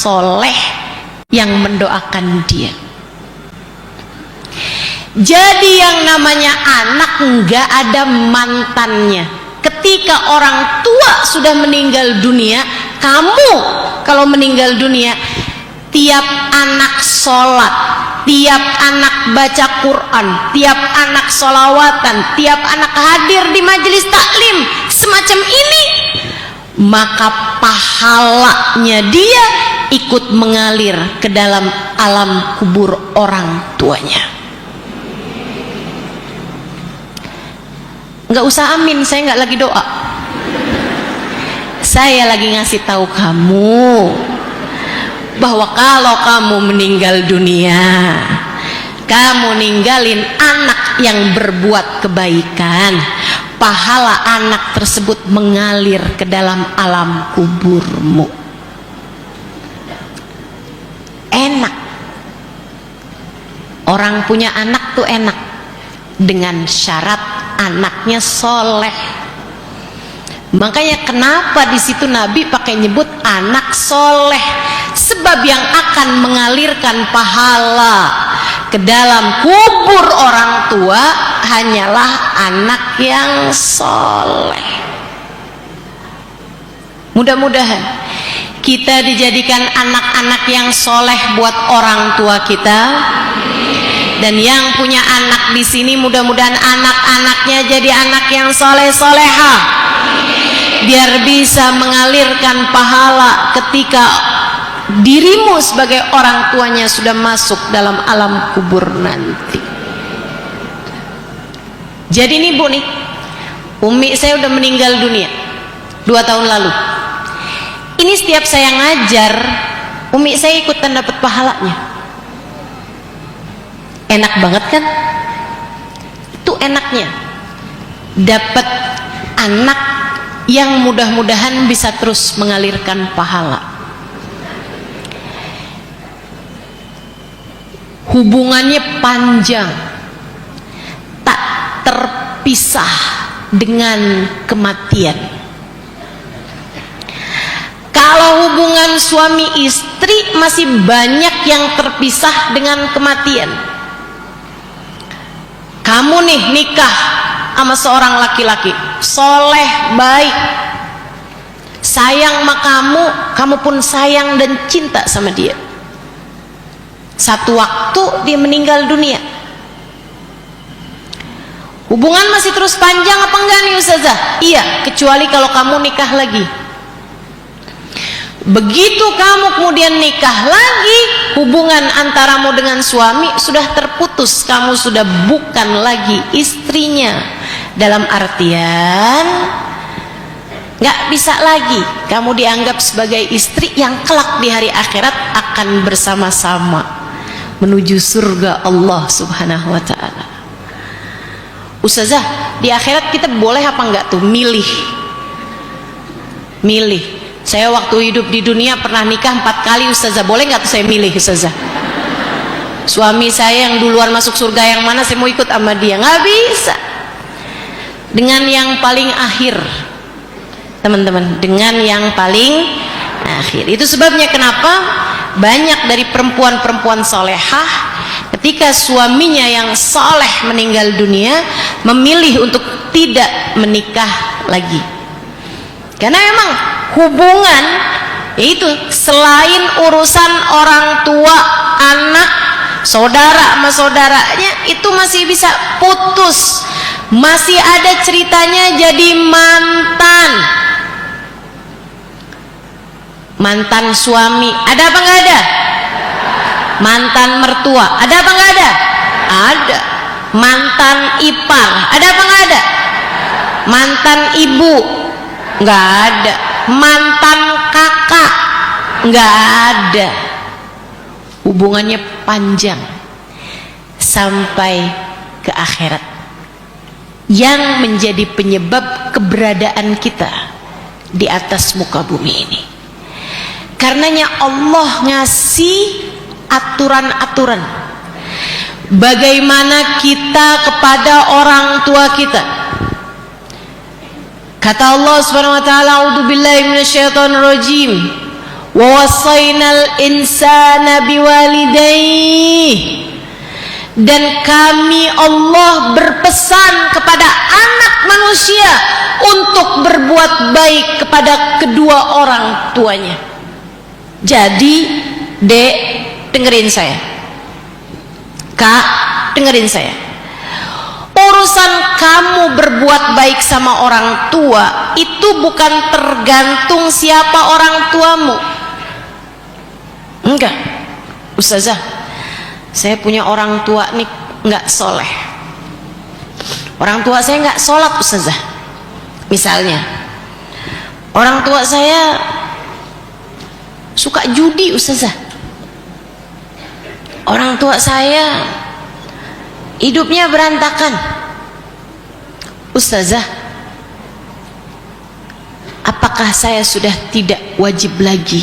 soleh yang mendoakan dia. Jadi yang namanya anak nggak ada mantannya. Ketika orang tua sudah meninggal dunia, kamu kalau meninggal dunia, tiap anak sholat, tiap anak baca Quran, tiap anak sholawatan, tiap anak hadir di majelis taklim semacam ini, maka pahalanya dia ikut mengalir ke dalam alam kubur orang tuanya. Nggak usah amin, saya nggak lagi doa, saya lagi ngasih tahu kamu bahwa kalau kamu meninggal dunia, kamu ninggalin anak yang berbuat kebaikan, pahala anak tersebut mengalir ke dalam alam kuburmu. Enak. Orang punya anak tuh enak, dengan syarat anaknya soleh. Makanya kenapa di situ Nabi pakai nyebut anak soleh, sebab yang akan mengalirkan pahala ke dalam kubur orang tua hanyalah anak yang soleh. Mudah-mudahan kita dijadikan anak-anak yang soleh buat orang tua kita. Dan yang punya anak di sini mudah-mudahan anak-anaknya jadi anak yang soleh-soleha, biar bisa mengalirkan pahala ketika dirimu sebagai orang tuanya sudah masuk dalam alam kubur nanti. Jadi nih Bu nih, umi saya udah meninggal dunia 2 tahun lalu. Ini setiap saya ngajar, umi saya ikutan dapat pahalanya. Enak banget kan? Itu enaknya dapat anak yang mudah-mudahan bisa terus mengalirkan pahala. Hubungannya panjang, tak terpisah dengan kematian. Kalau hubungan suami istri masih banyak yang terpisah dengan kematian. Kamu nih nikah sama seorang laki-laki soleh, baik, sayang sama kamu, kamu pun sayang dan cinta sama dia. Satu waktu dia meninggal dunia, hubungan masih terus panjang apa enggak nih Ustazah? Iya, kecuali kalau kamu nikah lagi. Begitu kamu kemudian nikah lagi, hubungan antaramu dengan suami sudah terputus, kamu sudah bukan lagi istrinya. Dalam artian nggak bisa lagi kamu dianggap sebagai istri yang kelak di hari akhirat akan bersama-sama menuju surga Allah Subhanahu wa ta'ala. Ustazah, di akhirat kita boleh apa enggak tuh milih? Saya waktu hidup di dunia pernah nikah 4 kali Ustazah, boleh nggak tuh saya milih Ustazah? Suami saya yang duluan masuk surga yang mana saya mau ikut sama dia? Nggak bisa. Dengan yang paling akhir, teman-teman, dengan yang paling akhir. Itu sebabnya kenapa banyak dari perempuan-perempuan solehah ketika suaminya yang soleh meninggal dunia memilih untuk tidak menikah lagi. Karena memang hubungan yaitu selain urusan orang tua, anak, saudara sama saudaranya itu masih bisa putus, masih ada ceritanya jadi mantan suami, ada apa nggak ada? Mantan mertua, ada apa nggak ada? Ada. Mantan ipar, ada apa nggak ada? Mantan ibu, nggak ada. Mantan kakak, nggak ada. Hubungannya panjang sampai ke akhirat, yang menjadi penyebab keberadaan kita di atas muka bumi ini. Karenanya Allah ngasih aturan-aturan bagaimana kita kepada orang tua kita. Kata Allah Subhanahu wa taala, "A'udzubillahi minasyaitonir rajim. wa wasainal insana biwalidayhi, dan kami Allah berpesan kepada anak manusia untuk berbuat baik kepada kedua orang tuanya. Jadi Dek, dengerin saya. Kak, dengerin saya. Urusan kamu berbuat baik sama orang tua itu bukan tergantung siapa orang tuamu. Enggak, Ustazah, saya punya orang tua nih nggak soleh. Orang tua saya nggak sholat, Ustazah. Misalnya, orang tua saya suka judi, Ustazah. Orang tua saya hidupnya berantakan. Ustazah, apakah saya sudah tidak wajib lagi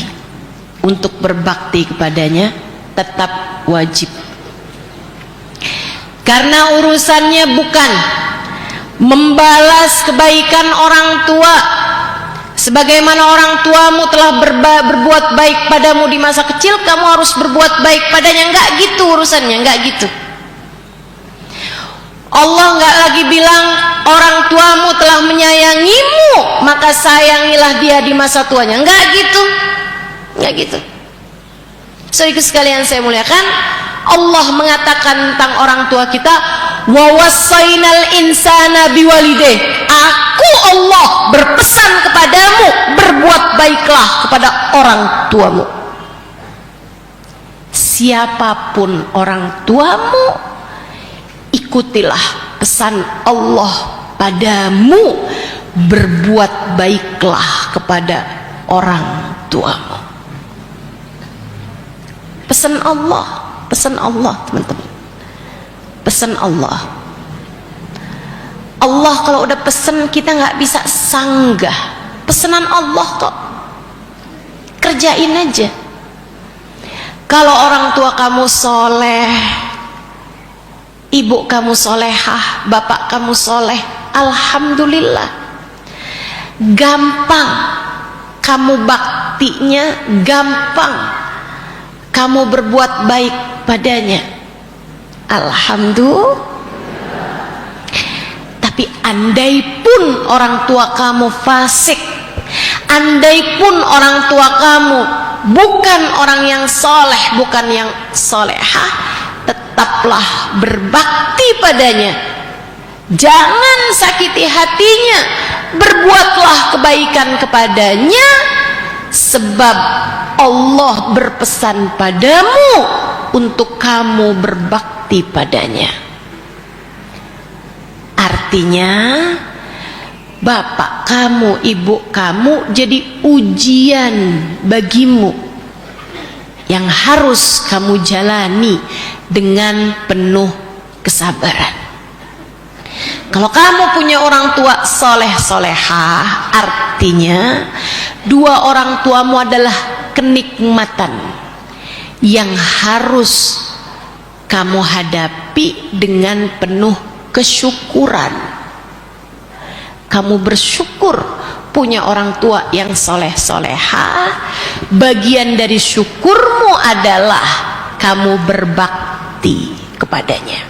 untuk berbakti kepadanya? Tetap wajib. Karena urusannya bukan membalas kebaikan orang tua sebagaimana orang tuamu telah berbuat baik padamu di masa kecil, kamu harus berbuat baik padanya. Enggak gitu urusannya, enggak gitu. Allah enggak lagi bilang orang tuamu telah menyayangimu maka sayangilah dia di masa tuanya. Enggak gitu. Enggak gitu. Saudara sekalian saya muliakan, Allah mengatakan tentang orang tua kita, wa wassainal insana biwalidayhi, aku Allah berpesan kepadamu, berbuat baiklah kepada orang tuamu. Siapapun orang tuamu, ikutilah pesan Allah padamu, berbuat baiklah kepada orang tuamu. Pesan Allah teman-teman, pesan Allah. Allah kalau udah pesen kita nggak bisa sanggah. Pesanan Allah kok, kerjain aja. Kalau orang tua kamu soleh, ibu kamu solehah, bapak kamu soleh, alhamdulillah. Gampang kamu baktinya, gampang kamu berbuat baik padanya, alhamdulillah. Tapi andai pun orang tua kamu fasik, andai pun orang tua kamu bukan orang yang soleh, bukan yang solehah, tetaplah berbakti padanya. Jangan sakiti hatinya, berbuatlah kebaikan kepadanya, sebab Allah berpesan padamu untuk kamu berbakti padanya. Artinya bapak kamu, ibu kamu jadi ujian bagimu yang harus kamu jalani dengan penuh kesabaran. Kalau kamu punya orang tua soleh solehah, artinya dua orang tuamu adalah kenikmatan yang harus kamu hadapi dengan penuh kesyukuran. Kamu bersyukur punya orang tua yang soleh solehah. Bagian dari syukurmu adalah kamu berbakti kepadanya.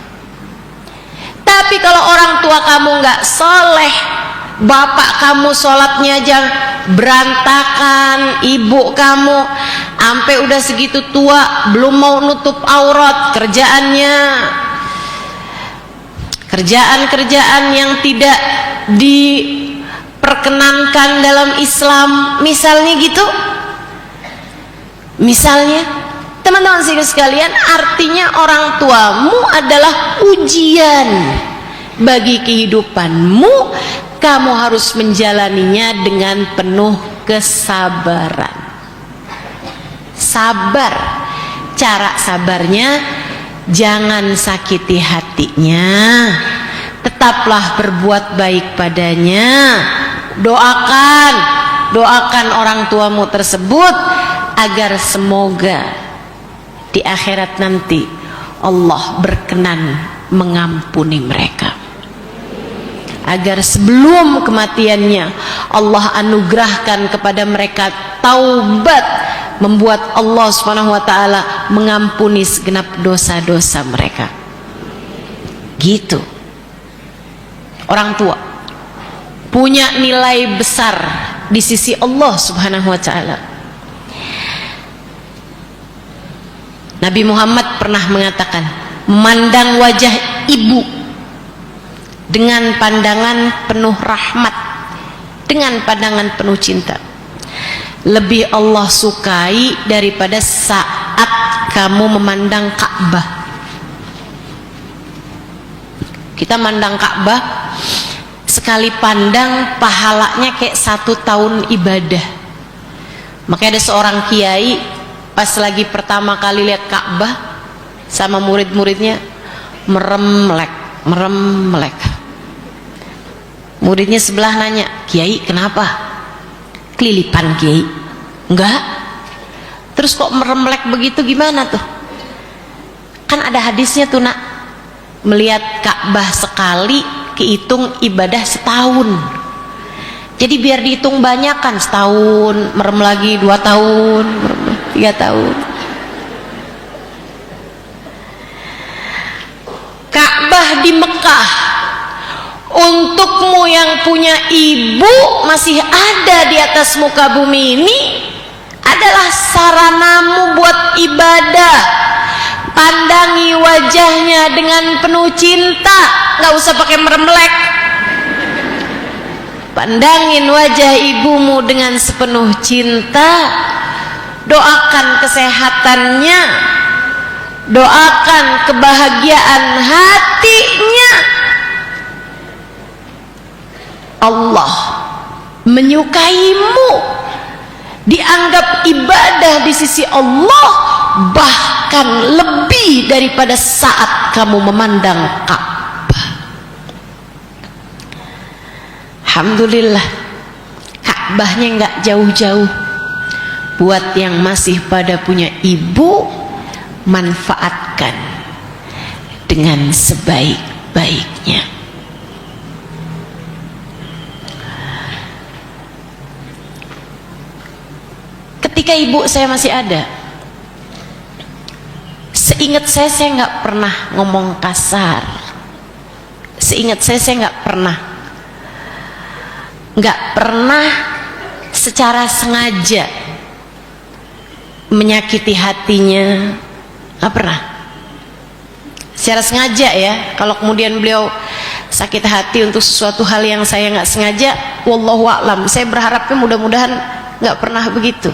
Tapi kalau orang tua kamu nggak soleh, bapak kamu sholatnya aja berantakan, ibu kamu sampai udah segitu tua belum mau nutup aurat, kerjaan yang tidak diperkenankan dalam Islam, misalnya gitu. Misalnya, teman-teman sekalian, artinya orang tuamu adalah ujian bagi kehidupanmu. Kamu harus menjalaninya dengan penuh kesabaran. Sabar. Cara sabarnya, jangan sakiti hatinya, tetaplah berbuat baik padanya. Doakan orang tuamu tersebut agar semoga di akhirat nanti Allah berkenan mengampuni mereka, agar sebelum kematiannya Allah anugerahkan kepada mereka taubat membuat Allah Subhanahu wa taala mengampuni segenap dosa-dosa mereka. Gitu. Orang tua punya nilai besar di sisi Allah Subhanahu wa taala. Nabi Muhammad pernah mengatakan, memandang wajah ibu dengan pandangan penuh rahmat, dengan pandangan penuh cinta, lebih Allah sukai daripada saat kamu memandang Ka'bah. Kita mandang Ka'bah, sekali pandang pahalanya kayak 1 tahun ibadah. Makanya ada seorang kiai pas lagi pertama kali lihat Ka'bah sama murid-muridnya merem melek. Muridnya sebelah nanya, "Kiai, kenapa?" "Kelilipan, Kiai." "Enggak." "Terus kok merem melek begitu, gimana tuh?" "Kan ada hadisnya tuh, Nak, melihat Ka'bah sekali kehitung ibadah setahun. Jadi biar dihitung banyak kan, setahun, merem lagi 2 tahun, merem 3 tahun." Ka'bah di Mekah, untukmu yang punya ibu masih ada di atas muka bumi ini, adalah saranamu buat ibadah. Pandangi wajahnya dengan penuh cinta, nggak usah pakai meremlek. Pandangin wajah ibumu dengan sepenuh cinta, doakan kesehatannya, doakan kebahagiaan hatinya. Allah menyukaimu, dianggap ibadah di sisi Allah, bahkan lebih daripada saat kamu memandang Ka'bah. Alhamdulillah, Ka'bahnya nggak jauh-jauh. Buat yang masih pada punya ibu, manfaatkan dengan sebaik-baiknya. Ketika ibu saya masih ada, seingat saya nggak pernah ngomong kasar. Seingat saya nggak pernah secara sengaja menyakiti hatinya, nggak pernah. Secara sengaja ya, kalau kemudian beliau sakit hati untuk sesuatu hal yang saya nggak sengaja, wallahu a'lam. Saya berharapnya mudah-mudahan nggak pernah begitu.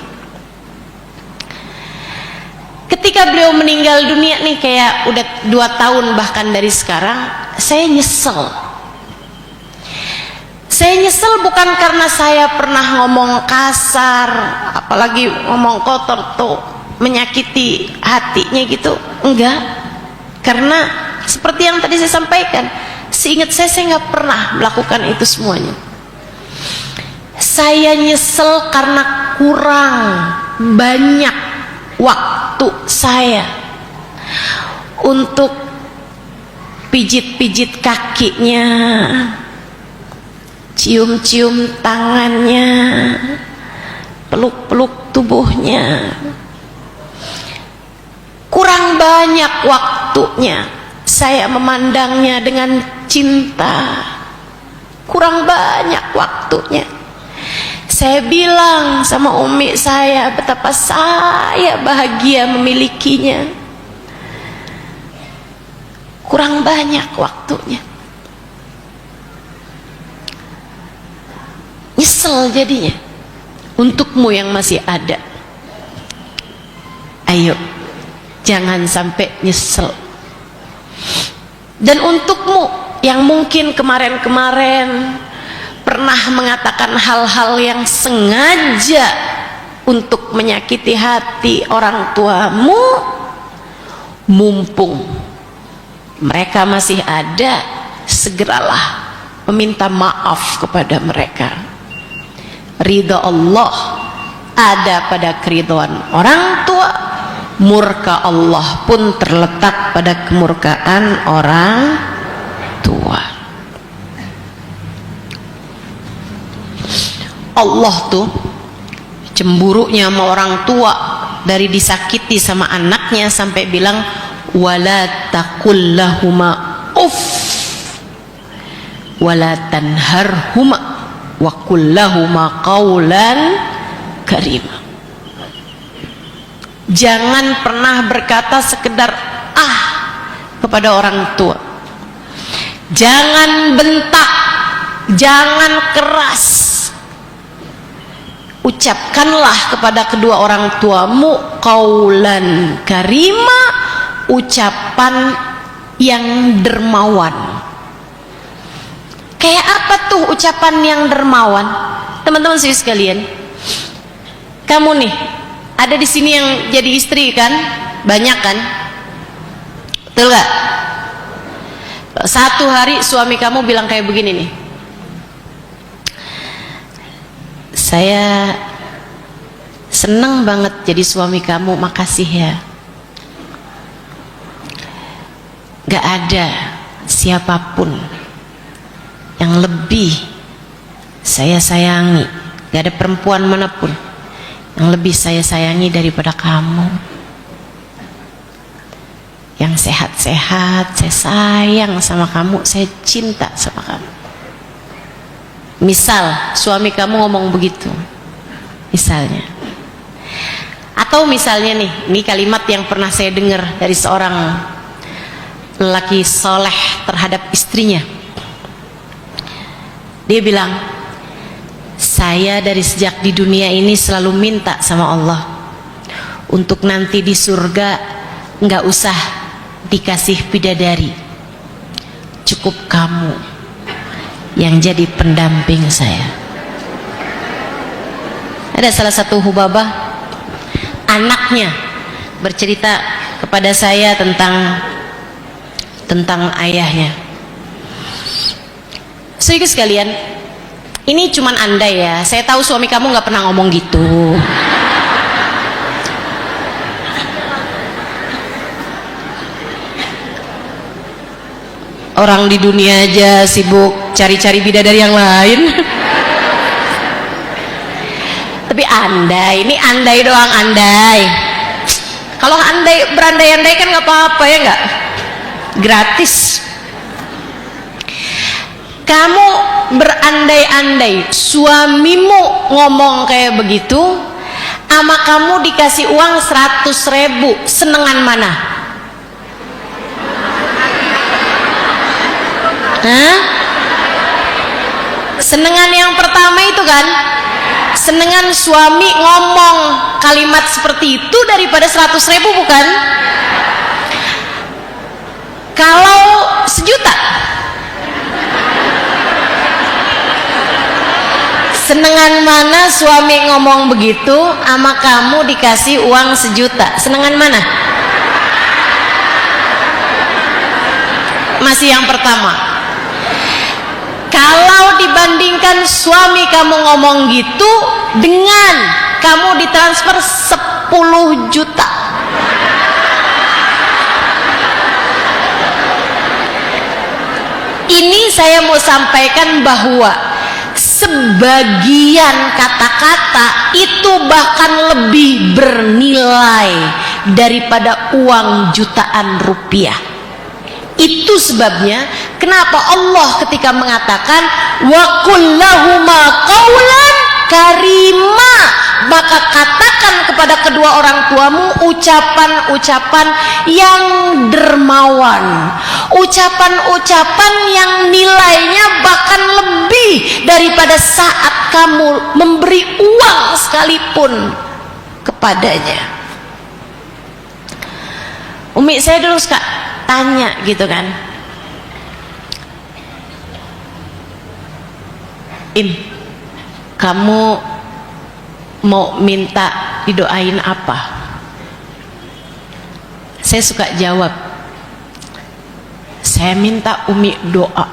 Ketika beliau meninggal dunia nih, kayak udah 2 tahun bahkan dari sekarang, saya nyesel. Saya nyesel bukan karena saya pernah ngomong kasar, apalagi ngomong kotor tuh menyakiti hatinya gitu, enggak. Karena seperti yang tadi saya sampaikan, seingat saya nggak pernah melakukan itu semuanya. Saya nyesel karena kurang banyak waktu saya untuk pijit-pijit kakinya, cium-cium tangannya, peluk-peluk tubuhnya. Kurang banyak waktunya saya memandangnya dengan cinta. Kurang banyak waktunya saya bilang sama umi saya betapa saya bahagia memilikinya. Kurang banyak waktunya. Nyesel jadinya. Untukmu yang masih ada, ayo jangan sampai nyesel. Dan untukmu yang mungkin kemarin-kemarin pernah mengatakan hal-hal yang sengaja untuk menyakiti hati orang tuamu, mumpung mereka masih ada, segeralah meminta maaf kepada mereka. Ridha Allah ada pada keridhaan orang tua, murka Allah pun terletak pada kemurkaan orang tua. Allah tuh cemburunya sama orang tua dari disakiti sama anaknya sampai bilang wala taqul lahuma uff wala tanharhuma wa qul lahuma qaulan karima. Jangan pernah berkata sekedar ah kepada orang tua. Jangan bentak, jangan keras. Ucapkanlah kepada kedua orang tuamu qaulan karima, ucapan yang dermawan. Kayak apa tuh ucapan yang dermawan? Teman-teman sekalian, kamu nih ada di sini yang jadi istri kan? Banyak kan? Betul gak? Satu hari suami kamu bilang kayak begini nih, saya seneng banget jadi suami kamu, makasih ya. Gak ada siapapun yang lebih saya sayangi, gak ada perempuan manapun yang lebih saya sayangi daripada kamu. Yang sehat-sehat, saya sayang sama kamu, saya cinta sama kamu. Misal suami kamu ngomong begitu, misalnya. Atau misalnya nih, ini kalimat yang pernah saya dengar dari seorang lelaki soleh terhadap istrinya. Dia bilang, saya dari sejak di dunia ini selalu minta sama Allah untuk nanti di surga nggak usah dikasih bidadari, cukup kamu yang jadi pendamping saya. Ada salah satu hubabah, anaknya bercerita kepada saya tentang ayahnya. Saudara sekalian, ini cuman andai ya, saya tahu suami kamu nggak pernah ngomong gitu. Orang di dunia aja sibuk cari-cari bidadari yang lain. Tapi andai, ini andai doang, andai. Kalau andai berandai-andai kan nggak apa-apa ya, nggak? Gratis. Kamu berandai-andai suamimu ngomong kayak begitu, ama kamu dikasih uang 100.000, senengan mana? Hah? Senengan yang pertama itu kan, senengan suami ngomong kalimat seperti itu daripada 100.000, bukan? Kalau 1.000.000, senengan mana suami ngomong begitu ama kamu dikasih uang 1.000.000? Senengan mana? Masih yang pertama. Kalau dibandingkan suami kamu ngomong gitu dengan kamu ditransfer 10 juta, ini saya mau sampaikan bahwa sebagian kata-kata itu bahkan lebih bernilai daripada uang jutaan rupiah. Itu sebabnya kenapa Allah ketika mengatakan wa qul lahuma qaulan karima, maka katakan kepada kedua orang tuamu ucapan-ucapan yang dermawan, ucapan-ucapan yang nilainya bahkan lebih daripada saat kamu memberi uang sekalipun kepadanya. Umi saya dulu suka tanya gitu kan, Im, kamu mau minta didoain apa? Saya suka jawab, saya minta Umi doa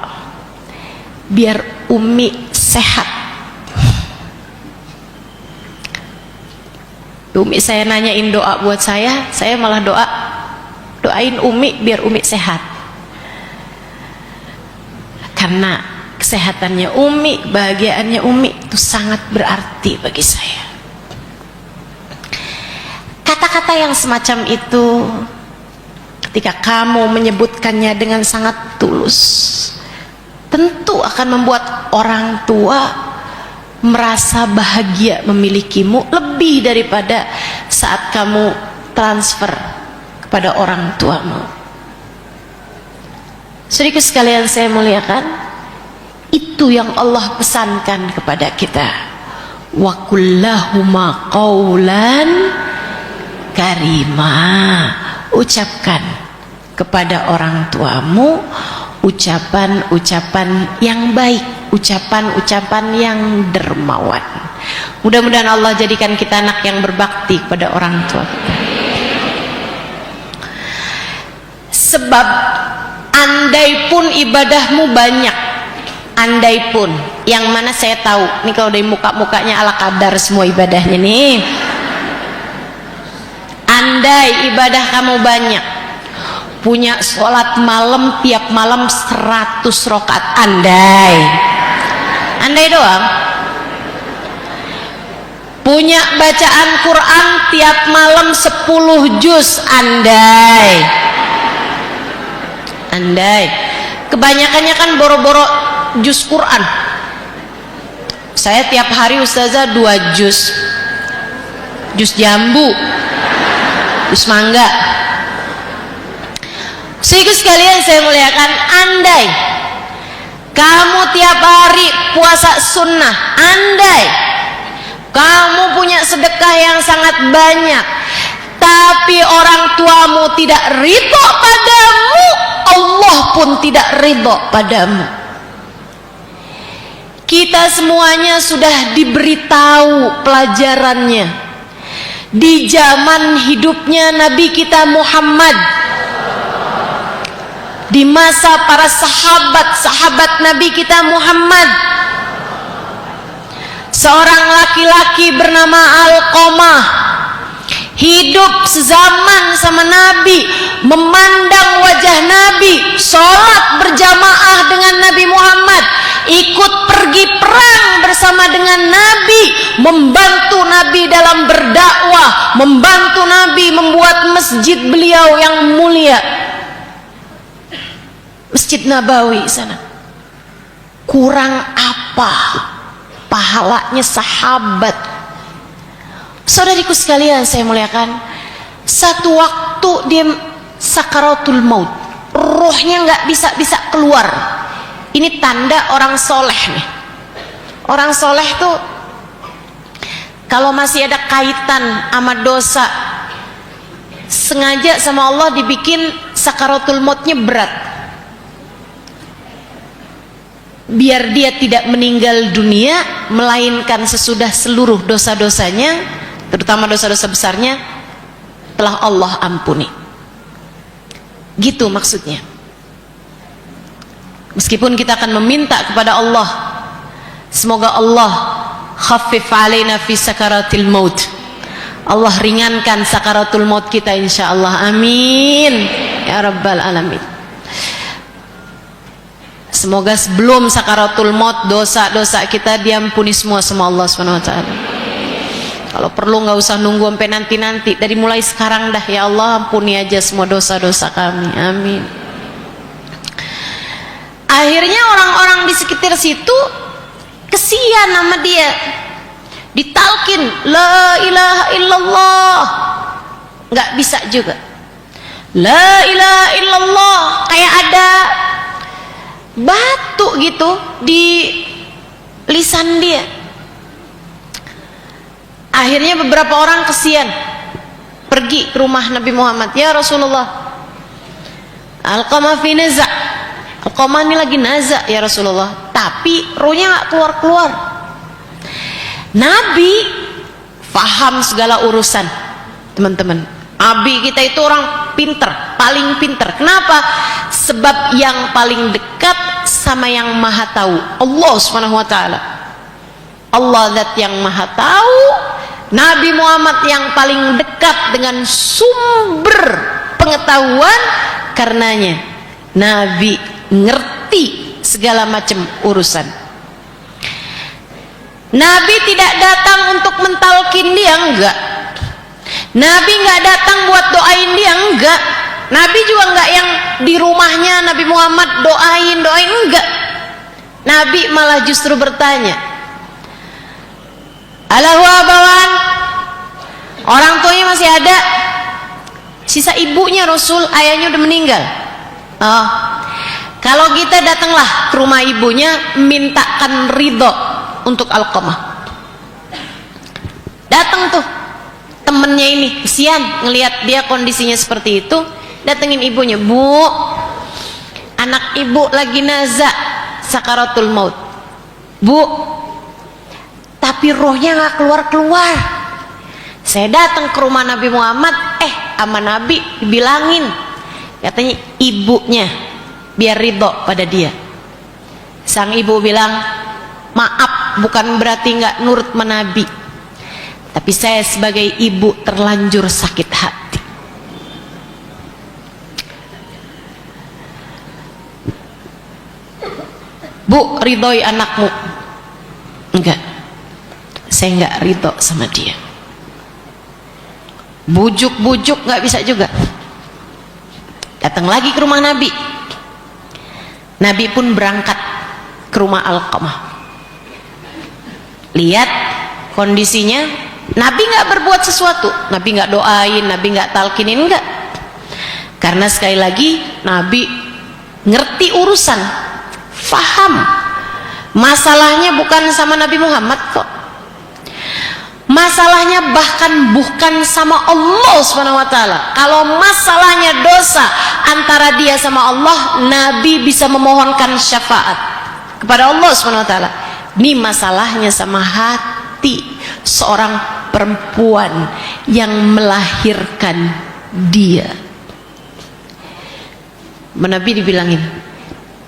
biar Umi sehat. Umi saya nanyain doa buat saya malah doain Umi biar Umi sehat. Karena kesehatannya Umi, kebahagiaannya Umi itu sangat berarti bagi saya. Kata kata-kata yang semacam itu, ketika kamu menyebutkannya dengan sangat tulus, tentu akan membuat orang tua merasa bahagia memilikimu lebih daripada saat kamu transfer kepada orang tuamu. Saudaraku sekalian saya muliakan, itu yang Allah pesankan kepada kita. Wa kullahuma qaulan karima. Ucapkan kepada orang tuamu ucapan-ucapan yang baik, ucapan-ucapan yang dermawan. Mudah-mudahan Allah jadikan kita anak yang berbakti kepada orang tua kita. Sebab andai pun ibadahmu banyak, andai pun, yang mana saya tahu nih kalau dari muka-mukanya ala kadar semua ibadahnya nih. Andai ibadah kamu banyak, punya sholat malam tiap malam 100 rakaat, andai doang. Punya bacaan Quran tiap malam 10 juz, andai. Kebanyakannya kan boro-boro juz Quran. Saya tiap hari ustazah 2 juz jambu, juz mangga. Saudaraku sekalian saya muliakan, andai kamu tiap hari puasa sunnah, andai kamu punya sedekah yang sangat banyak, tapi orang tuamu tidak ridho padamu, Allah pun tidak ridho padamu. Kita semuanya sudah diberitahu pelajarannya di zaman hidupnya Nabi kita Muhammad, di masa para sahabat Nabi kita Muhammad. Seorang laki-laki bernama Alqamah hidup sezaman sama Nabi, memandang wajah Nabi, sholat berjamaah dengan Nabi Muhammad, ikut pergi perang bersama dengan Nabi, membantu Nabi dalam berdakwah, membantu Nabi membuat masjid beliau yang mulia, Masjid Nabawi sana. Kurang apa pahalanya sahabat? Saudariku sekalian saya muliakan, satu waktu dia sakaratul maut, rohnya nggak bisa keluar. Ini tanda orang soleh nih. Orang soleh tuh kalau masih ada kaitan sama dosa, sengaja sama Allah dibikin sakaratul mautnya berat, biar dia tidak meninggal dunia, melainkan sesudah seluruh dosa-dosanya, terutama dosa-dosa besarnya, telah Allah ampuni. Gitu maksudnya. Meskipun kita akan meminta kepada Allah, semoga Allah khaffif alaina fi sakaratil maut, Allah ringankan sakaratul maut kita insyaallah, amin ya rabbal alamin. Semoga sebelum sakaratul maut dosa-dosa kita diampuni semua sama Allah Subhanahu wa taala. Kalau perlu nggak usah nunggu sampai nanti-nanti, dari mulai sekarang dah, ya Allah ampuni aja semua dosa-dosa kami, amin. Akhirnya orang-orang di sekitar situ kesian sama dia, ditalkin la ilaha illallah, nggak bisa juga. La ilaha illallah, kayak ada batu gitu di lisan dia. Akhirnya beberapa orang kesian, pergi ke rumah Nabi Muhammad, ya Rasulullah, Alqamah fi naza', Alqamah ini lagi naza' ya Rasulullah, tapi rohnya gak keluar-keluar. Nabi faham segala urusan, teman-teman. Nabi kita itu orang pinter, paling pinter. Kenapa? Sebab yang paling dekat sama yang maha tahu, Allah Subhanahu wa ta'ala. Allah zat yang maha tahu, Nabi Muhammad yang paling dekat dengan sumber pengetahuan. Karenanya Nabi ngerti segala macam urusan. Nabi tidak datang untuk mentalkin dia, enggak. Nabi nggak datang buat doain dia, enggak. Nabi juga enggak yang di rumahnya Nabi Muhammad doain enggak. Nabi malah justru bertanya, alahu abawan, orang tuanya masih ada, sisa ibunya Rasul, ayahnya udah meninggal. Oh, kalau kita datanglah ke rumah ibunya, mintakan ridho untuk Alqamah. Datang tuh temennya ini, kesian ngelihat dia kondisinya seperti itu, datengin ibunya, Bu, anak ibu lagi naza sakaratul maut, Bu, tapi rohnya nggak keluar-keluar. Saya datang ke rumah Nabi Muhammad, sama Nabi dibilangin, katanya ibunya biar ridho pada dia. Sang ibu bilang, maaf, bukan berarti nggak nurut sama Nabi, tapi saya sebagai ibu terlanjur sakit hati. Bu, ridhoi anakmu. Enggak, saya enggak ridho sama dia. Bujuk-bujuk nggak bisa juga. Datang lagi ke rumah Nabi. Nabi pun berangkat ke rumah Alqamah. Lihat kondisinya, Nabi nggak berbuat sesuatu, Nabi nggak doain, Nabi nggak talkinin, enggak. Karena sekali lagi Nabi ngerti urusan, faham masalahnya bukan sama Nabi Muhammad kok. Masalahnya bahkan bukan sama Allah SWT. Kalau masalahnya dosa antara dia sama Allah, Nabi bisa memohonkan syafaat kepada Allah SWT. Ini masalahnya sama hati seorang perempuan yang melahirkan dia. Nabi dibilangin,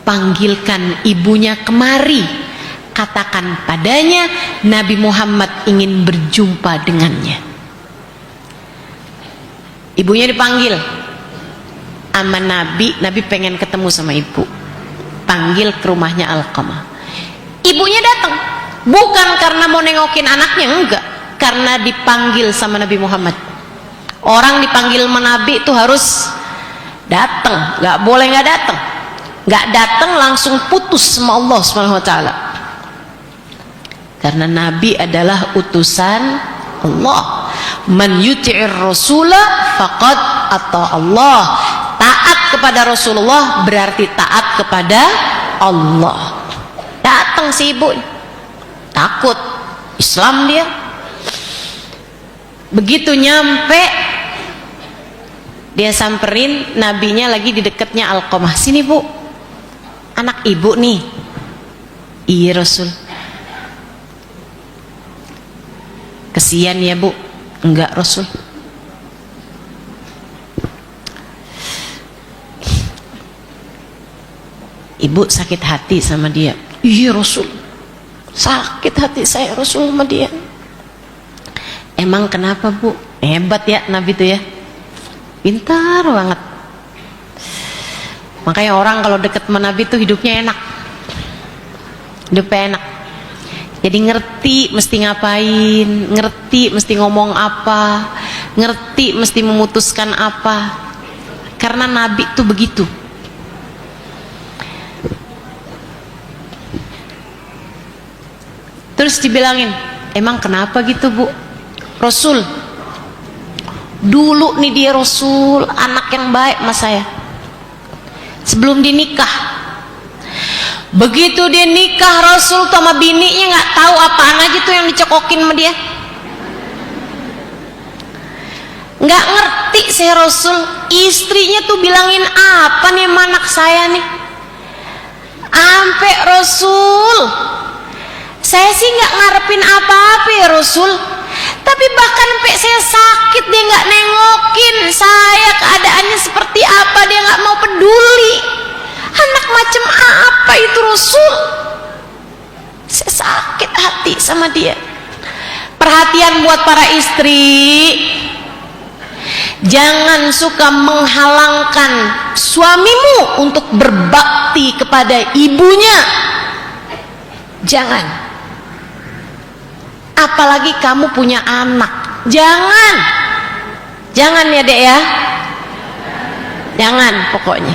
panggilkan ibunya kemari, katakan padanya Nabi Muhammad ingin berjumpa dengannya. Ibunya dipanggil sama Nabi, Nabi pengen ketemu sama ibu, panggil ke rumahnya Alqamah. Ibunya datang bukan karena mau nengokin anaknya, enggak, karena dipanggil sama Nabi Muhammad. Orang dipanggil sama Nabi itu harus datang, nggak boleh nggak datang. Nggak datang langsung putus sama Allah SWT. Karena Nabi adalah utusan Allah. Man yuti'ir rasulah faqad ata Allah. Taat kepada Rasulullah berarti taat kepada Allah. Datang si ibu, takut Islam dia. Begitu nyampe, dia samperin, nabinya lagi di dekatnya Alqamah. Sini Bu, anak ibu nih. Iya Rasul. Kesian ya Bu. Enggak Rasul. Ibu sakit hati sama dia. Iya Rasul, sakit hati saya Rasul sama dia. Emang kenapa Bu? Hebat ya Nabi itu ya, pintar banget. Makanya orang kalau deket sama Nabi itu hidupnya enak, hidupnya enak. Jadi ngerti mesti ngapain, ngerti mesti ngomong apa, ngerti mesti memutuskan apa. Karena Nabi itu begitu. Terus dibilangin, emang kenapa gitu Bu? Rasul, dulu nih dia Rasul, anak yang baik mas saya. Sebelum dinikah, begitu dia nikah Rasul tuh sama bininya nggak tahu apaan aja tuh yang dicekokin sama dia. Nggak ngerti saya Rasul. Istrinya tuh bilangin apa nih sama anak saya nih. Ampe Rasul, saya sih nggak ngarepin apa-apa ya Rasul, tapi bahkan sampai saya sakit dia nggak nengokin saya, keadaannya seperti apa dia nggak mau peduli. Anak macam apa itu Rasul? Saya sakit hati sama dia. Perhatian buat para istri, jangan suka menghalangkan suamimu untuk berbakti kepada ibunya. Jangan. Apalagi kamu punya anak, jangan. Jangan ya dek ya, jangan pokoknya.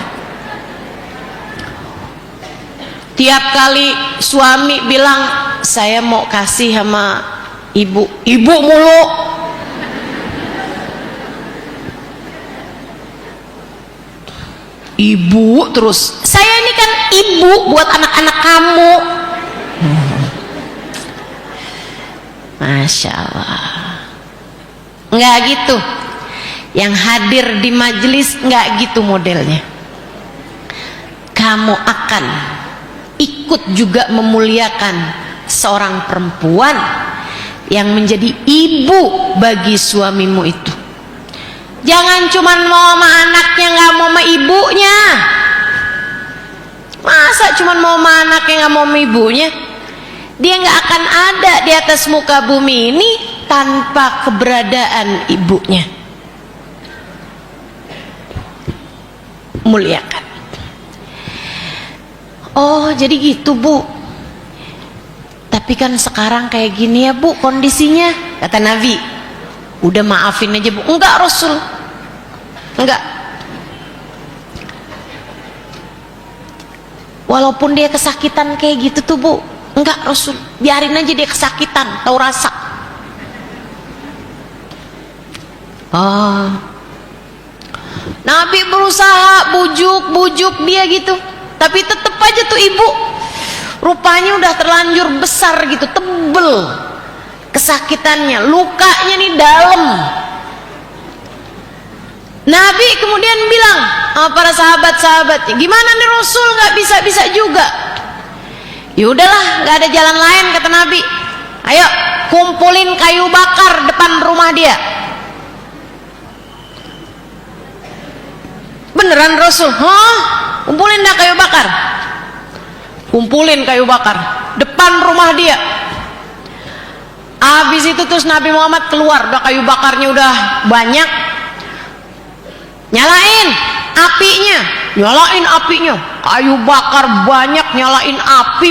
Tiap kali suami bilang saya mau kasih sama ibu, ibu mulu. Ibu terus. Saya ini kan ibu buat anak-anak kamu. Masya Allah. Nggak gitu. Yang hadir di majelis nggak gitu modelnya. Kamu akan ikut juga memuliakan seorang perempuan yang menjadi ibu bagi suamimu itu. Jangan cuman mau sama anaknya, nggak mau sama ibunya. Masa cuman mau sama anaknya, nggak mau sama ibunya? Dia nggak akan ada di atas muka bumi ini tanpa keberadaan ibunya. Muliakan. Oh jadi gitu Bu. Tapi kan sekarang kayak gini ya Bu kondisinya, kata Nabi. Udah maafin aja Bu. Enggak Rasul, enggak. Walaupun dia kesakitan kayak gitu tuh Bu, enggak Rasul, biarin aja dia kesakitan, tahu rasa. Nabi berusaha bujuk dia gitu, tapi tetep aja tuh ibu rupanya udah terlanjur besar gitu, tebel kesakitannya, lukanya nih dalam. Nabi kemudian bilang sama para sahabat-sahabatnya, gimana nih Rasul, nggak bisa juga. Ya udahlah, nggak ada jalan lain, kata Nabi. Ayo kumpulin kayu bakar depan rumah dia. Beneran Rasul? Kumpulin dah kayu bakar. Kumpulin kayu bakar depan rumah dia. Habis itu terus Nabi Muhammad keluar, udah kayu bakarnya udah banyak. Nyalain apinya, kayu bakar banyak, nyalain api.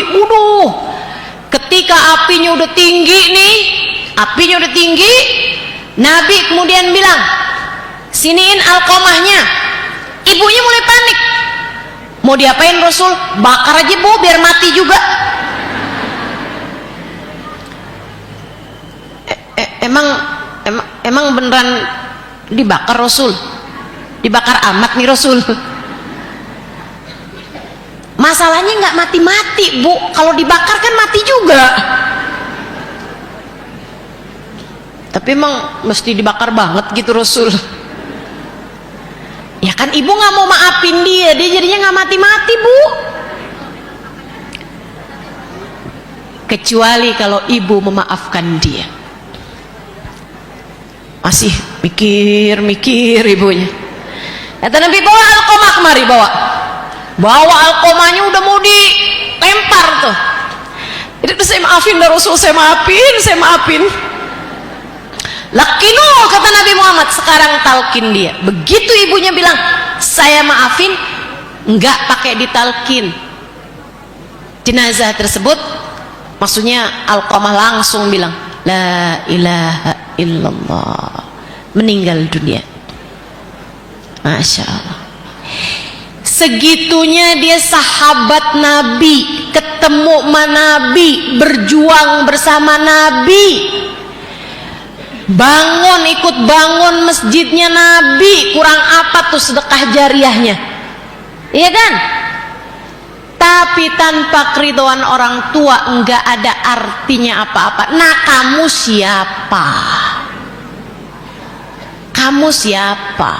Ketika apinya udah tinggi nih, Nabi kemudian bilang, siniin alkomahnya. Ibunya mulai panik, mau diapain Rasul? Bakar aja Bu, biar mati juga. Emang beneran dibakar Rasul? Dibakar amat nih Rasul. Masalahnya nggak mati-mati Bu, kalau dibakar kan mati juga. Tapi emang mesti dibakar banget gitu Rasul? Ya kan ibu nggak mau maafin dia jadinya nggak mati-mati Bu. Kecuali kalau ibu memaafkan dia. Masih mikir ibunya. Kata Nabi, bawa alkomah kemari, bawa alkomahnya, udah mau dilempar tuh. Itu saya maafin dah Rasul, saya maafin. Lakinu, kata Nabi Muhammad, sekarang talkin dia. Begitu ibunya bilang saya maafin, enggak pakai ditalkin. Jenazah tersebut, maksudnya Alqamah langsung bilang la ilaha illallah, meninggal dunia. Masya Allah. Segitunya dia sahabat Nabi, ketemu sama Nabi, berjuang bersama Nabi, ikut bangun masjidnya Nabi. Kurang apa tuh sedekah jariahnya, iya kan? Tapi tanpa keridhaan orang tua enggak ada artinya apa-apa. Nah, kamu siapa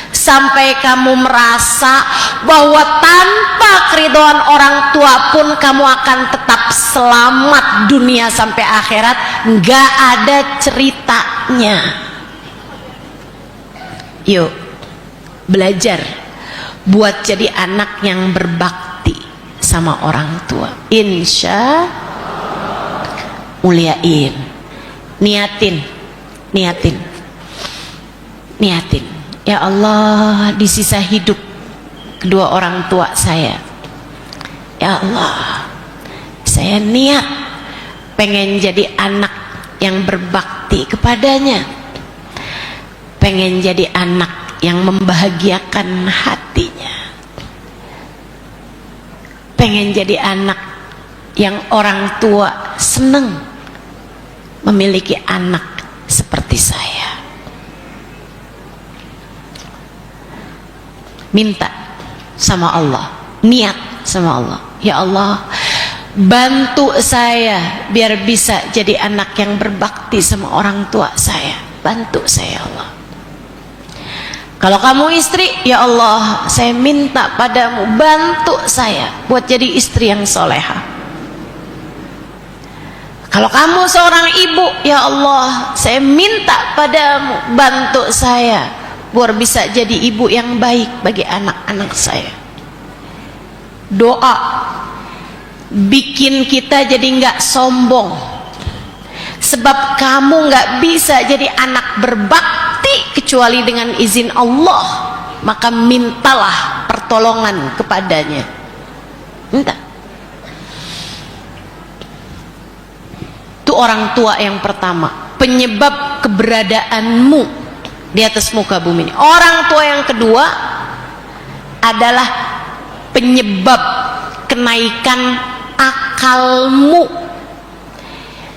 sampai kamu merasa bahwa tanpa keridhaan orang tua pun kamu akan tetap selamat dunia sampai akhirat? Enggak ada ceritanya. Yuk belajar buat jadi anak yang berbakti sama orang tua. Insya muliain, niatin. Ya Allah, di sisa hidup kedua orang tua saya, ya Allah, saya niat pengen jadi anak yang berbakti kepadanya, pengen jadi anak yang membahagiakan hatinya, pengen jadi anak yang orang tua seneng memiliki anak seperti saya. Minta sama Allah, niat sama Allah, ya Allah, bantu saya biar bisa jadi anak yang berbakti sama orang tua saya. Bantu saya, Allah. Kalau kamu istri, ya Allah, saya minta padamu, bantu saya buat jadi istri yang soleha. Kalau kamu seorang ibu, ya Allah, saya minta padamu, bantu saya biar bisa jadi ibu yang baik bagi anak-anak saya. Doa bikin kita jadi nggak sombong, sebab kamu nggak bisa jadi anak berbakti kecuali dengan izin Allah. Maka mintalah pertolongan kepadanya. Minta. Itu orang tua yang pertama, penyebab keberadaanmu di atas muka bumi ini. Orang tua yang kedua adalah penyebab kenaikan akalmu.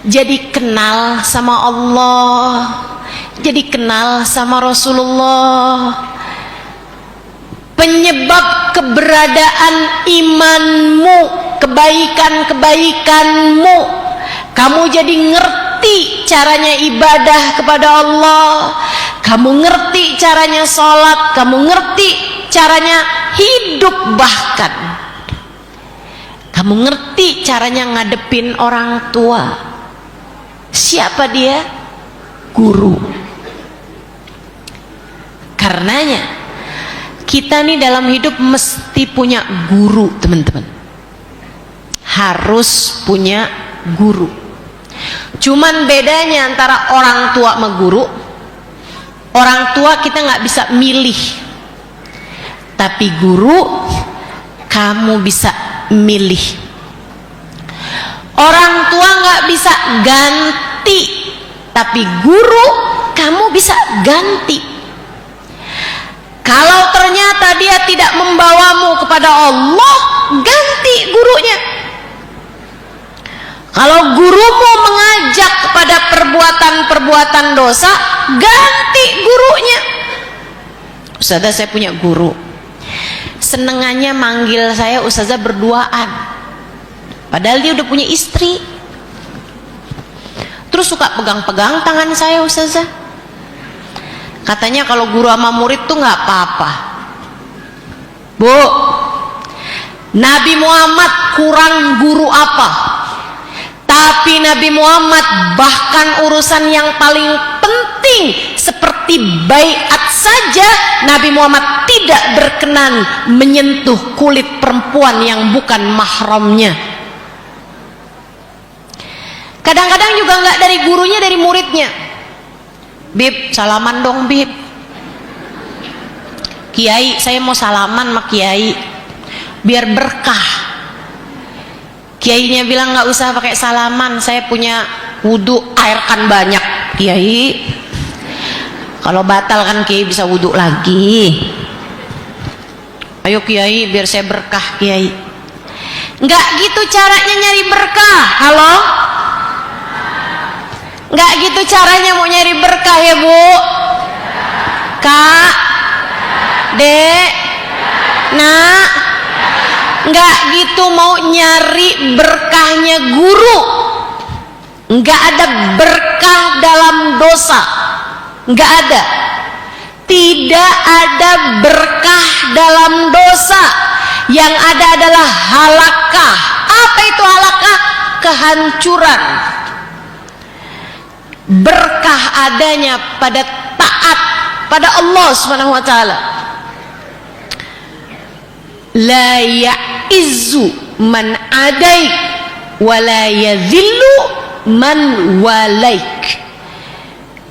Jadi kenal sama Allah, jadi kenal sama Rasulullah. Penyebab keberadaan imanmu, kebaikan-kebaikanmu, kamu jadi ngerti caranya ibadah kepada Allah, kamu ngerti caranya sholat, kamu ngerti caranya hidup, bahkan kamu ngerti caranya ngadepin orang tua. Siapa dia? Guru. Karenanya kita nih dalam hidup mesti punya guru, teman-teman. Harus punya guru. Cuman bedanya antara orang tua sama guru, orang tua kita nggak bisa milih, tapi guru kamu bisa milih. Orang tua nggak bisa ganti, tapi guru kamu bisa ganti. Kalau ternyata dia tidak membawamu kepada Allah, ganti gurunya. Kalau gurumu mengajak kepada perbuatan-perbuatan dosa, ganti gurunya. Ustazah, saya punya guru, senengannya manggil saya ustazah berduaan, padahal dia udah punya istri. Terus suka pegang-pegang tangan saya, ustazah. Katanya kalau guru sama murid tuh nggak apa-apa. Bu, Nabi Muhammad kurang guru apa? Tapi Nabi Muhammad bahkan urusan yang paling penting seperti baiat saja, Nabi Muhammad tidak berkenan menyentuh kulit perempuan yang bukan mahramnya. Kadang-kadang juga nggak dari gurunya, dari muridnya. Bib, salaman dong Bib. Kiai, saya mau salaman sama Kiai biar berkah. Kiainya bilang nggak usah pakai salaman, saya punya wudhu, air kan banyak. Kiai, kalau batal kan Kiai bisa wudhu lagi. Ayo Kiai, biar saya berkah Kiai. Nggak gitu caranya nyari berkah. Halo? Nggak gitu caranya mau nyari berkah ya Bu? Kak, Dek, Nak, nggak gitu mau nyari berkahnya guru. Nggak ada berkah dalam dosa, nggak ada. Tidak ada berkah dalam dosa. Yang ada adalah halakah. Apa itu halakah? Kehancuran. Berkah adanya pada taat pada Allah Subhanahu wa taala. La ya'izzu man adaik wa la yadhillu man walaik.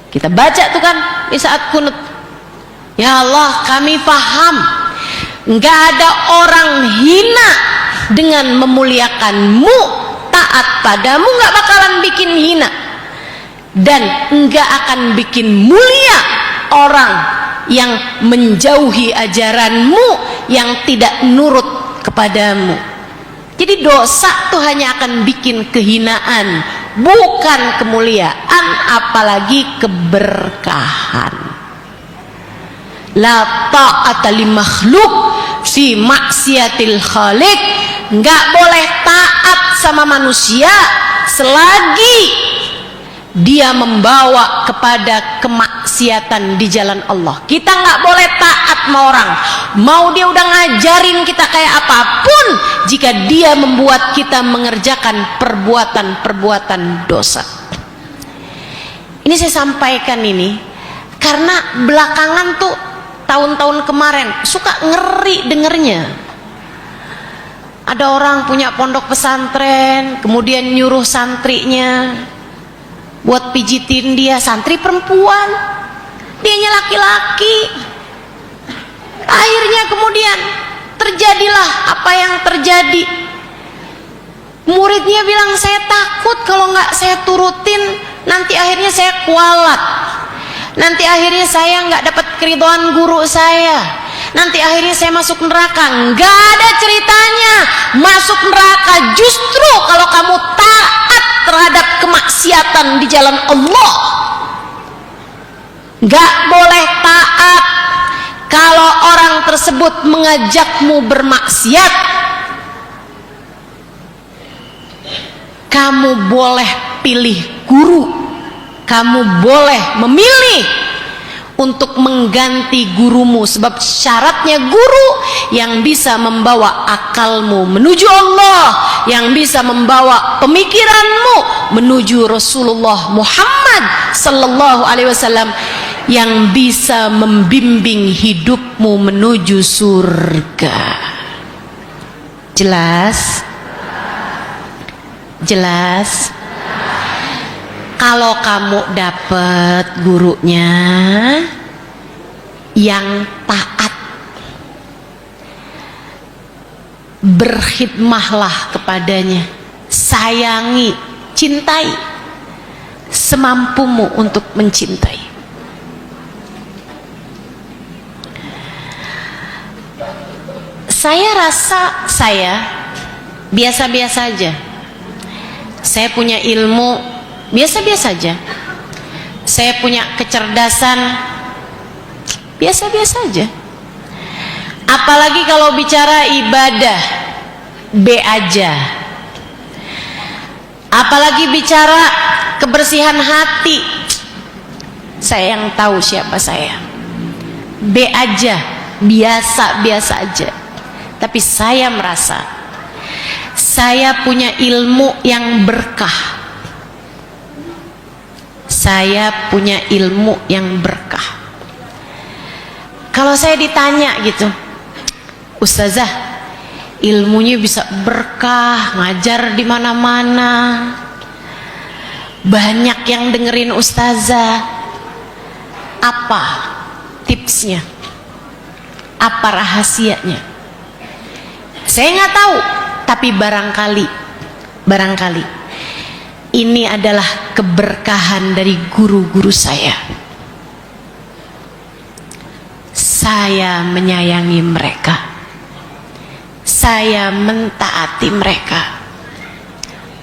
Kita baca tuh kan di saat kunut, ya Allah, kami paham nggak ada orang hina dengan memuliakanmu, taat padamu nggak bakalan bikin hina, dan nggak akan bikin mulia orang yang menjauhi ajaranmu, yang tidak nurut kepadamu. Jadi dosa tuh hanya akan bikin kehinaan, bukan kemuliaan, apalagi keberkahan. La ta'ata li makhluk fi maksiatil khaliq. Nggak boleh taat sama manusia selagi dia membawa kepada kemaksiatan di jalan Allah. Kita nggak boleh taat sama orang, mau dia udah ngajarin kita kayak apapun, jika dia membuat kita mengerjakan perbuatan-perbuatan dosa. Ini saya sampaikan ini karena belakangan tuh, tahun-tahun kemarin suka ngeri dengernya. Ada orang punya pondok pesantren, kemudian nyuruh santrinya buat pijitin dia, santri perempuan, dianya laki-laki. Akhirnya kemudian terjadilah apa yang terjadi. Muridnya bilang, saya takut kalau nggak saya turutin, nanti akhirnya saya kualat, nanti akhirnya saya nggak dapat keridhaan guru saya, nanti akhirnya saya masuk neraka. Nggak ada ceritanya masuk neraka, justru kalau kamu taat terhadap kemaksiatan di jalan Allah. Gak boleh taat kalau orang tersebut mengajakmu bermaksiat. Kamu boleh pilih guru, kamu boleh memilih untuk mengganti gurumu, sebab syaratnya guru yang bisa membawa akalmu menuju Allah, yang bisa membawa pemikiranmu menuju Rasulullah Muhammad sallallahu alaihi wasallam, yang bisa membimbing hidupmu menuju surga. Jelas? Jelas? Kalau kamu dapat gurunya yang taat, berkhidmahlah kepadanya, sayangi, cintai semampumu untuk mencintai. Saya rasa saya biasa-biasa aja. Saya punya ilmu biasa-biasa aja. Saya punya kecerdasan biasa-biasa aja. Apalagi kalau bicara ibadah, B aja. Apalagi bicara kebersihan hati, saya yang tahu siapa saya. B aja, biasa-biasa aja. Tapi saya merasa saya punya ilmu yang berkah. Saya punya ilmu yang berkah. Kalau saya ditanya gitu, Ustazah, ilmunya bisa berkah, ngajar di mana-mana, banyak yang dengerin Ustazah, apa tipsnya? Apa rahasianya? Saya nggak tahu, tapi barangkali ini adalah keberkahan dari guru-guru saya. Saya menyayangi mereka, saya mentaati mereka.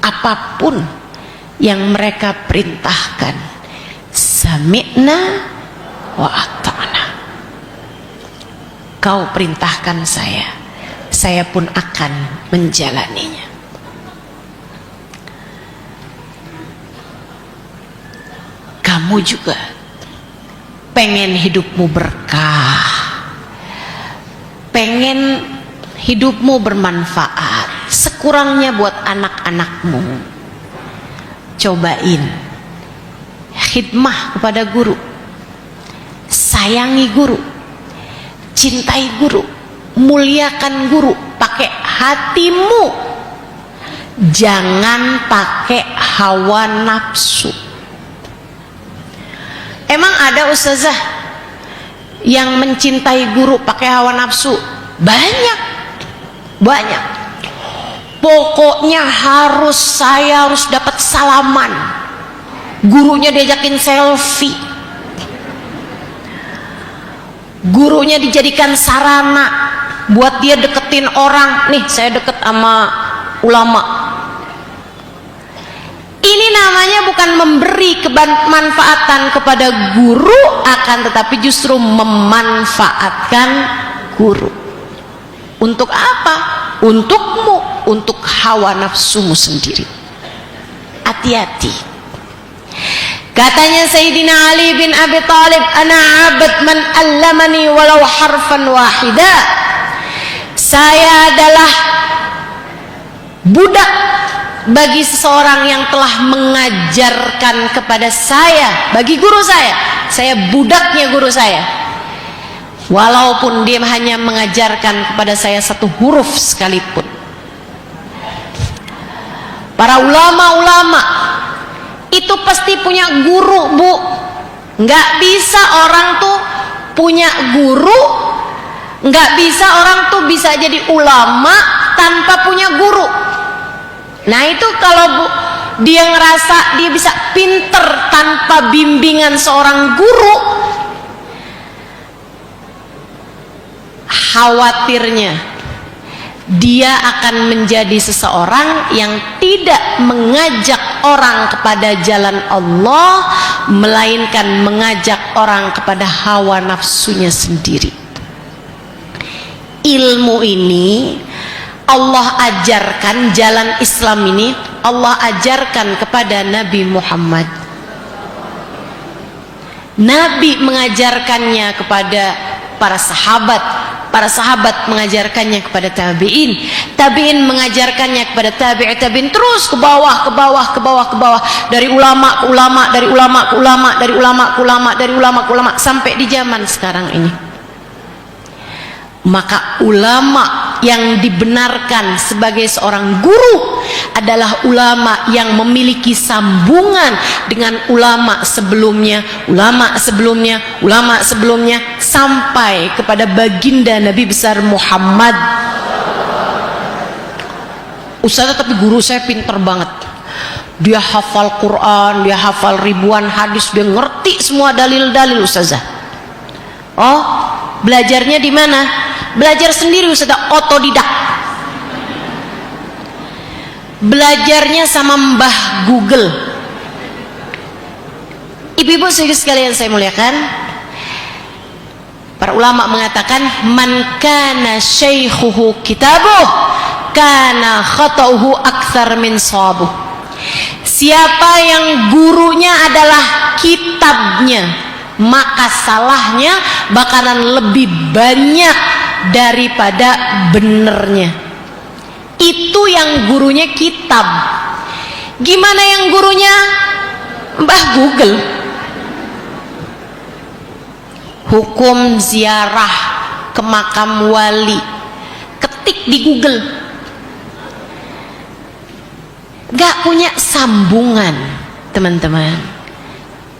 Apapun yang mereka perintahkan, sami'na wa ata'na. Kau perintahkan saya pun akan menjalaninya. Kamu juga pengen hidupmu berkah, pengen hidupmu bermanfaat, sekurangnya buat anak-anakmu. Cobain khidmah kepada guru, sayangi guru, cintai guru, muliakan guru, pakai hatimu, jangan pakai hawa nafsu. Emang ada ustazah yang mencintai guru pakai hawa nafsu? Banyak. Pokoknya saya harus dapat salaman, gurunya diajakin selfie. Gurunya dijadikan sarana buat dia deketin orang. Nih, saya deket sama ulama. Ini namanya bukan memberi kemanfaatan kepada guru, akan tetapi justru memanfaatkan guru. Untuk apa? Untukmu, untuk hawa nafsumu sendiri. Hati-hati. Katanya Sayyidina Ali bin Abi Thalib, ana abad man allamani walau harfan wahida. Saya adalah budak bagi seseorang yang telah mengajarkan kepada saya, bagi guru saya budaknya guru saya, walaupun dia hanya mengajarkan kepada saya satu huruf sekalipun. Para ulama-ulama itu pasti punya guru, Bu. Nggak bisa orang tuh punya guru, nggak bisa orang tuh bisa jadi ulama tanpa punya guru. Nah itu kalau dia ngerasa dia bisa pinter tanpa bimbingan seorang guru, khawatirnya dia akan menjadi seseorang yang tidak mengajak orang kepada jalan Allah, melainkan mengajak orang kepada hawa nafsunya sendiri. Ilmu ini Allah ajarkan, jalan Islam ini Allah ajarkan kepada Nabi Muhammad. Nabi mengajarkannya kepada para sahabat, para sahabat mengajarkannya kepada tabi'in, tabi'in mengajarkannya kepada tabi'in, terus ke bawah, ke bawah, ke bawah, ke bawah, dari ulama ke ulama, dari ulama ke ulama, dari ulama ke ulama, dari ulama ke ulama, sampai di zaman sekarang ini. Maka ulama yang dibenarkan sebagai seorang guru adalah ulama yang memiliki sambungan dengan ulama sebelumnya, ulama sebelumnya, ulama sebelumnya, sampai kepada baginda Nabi besar Muhammad. Ustazah, tapi guru saya pinter banget, dia hafal Quran, dia hafal ribuan hadis, dia ngerti semua dalil-dalil. Ustazah, oh, belajarnya di mana? Belajar sendiri Ustazah, otodidak. Belajarnya sama Mbah Google. Ibu-ibu sekalian saya muliakan, para ulama mengatakan, man kana syaikhuhu kitabuh kana khata'uhu aktsar min shawabuh. Siapa yang gurunya adalah kitabnya, maka salahnya bakalan lebih banyak daripada benernya. Itu yang gurunya kitab. Gimana yang gurunya Mbah Google? Hukum ziarah ke makam wali, ketik di Google. Gak punya sambungan, teman-teman.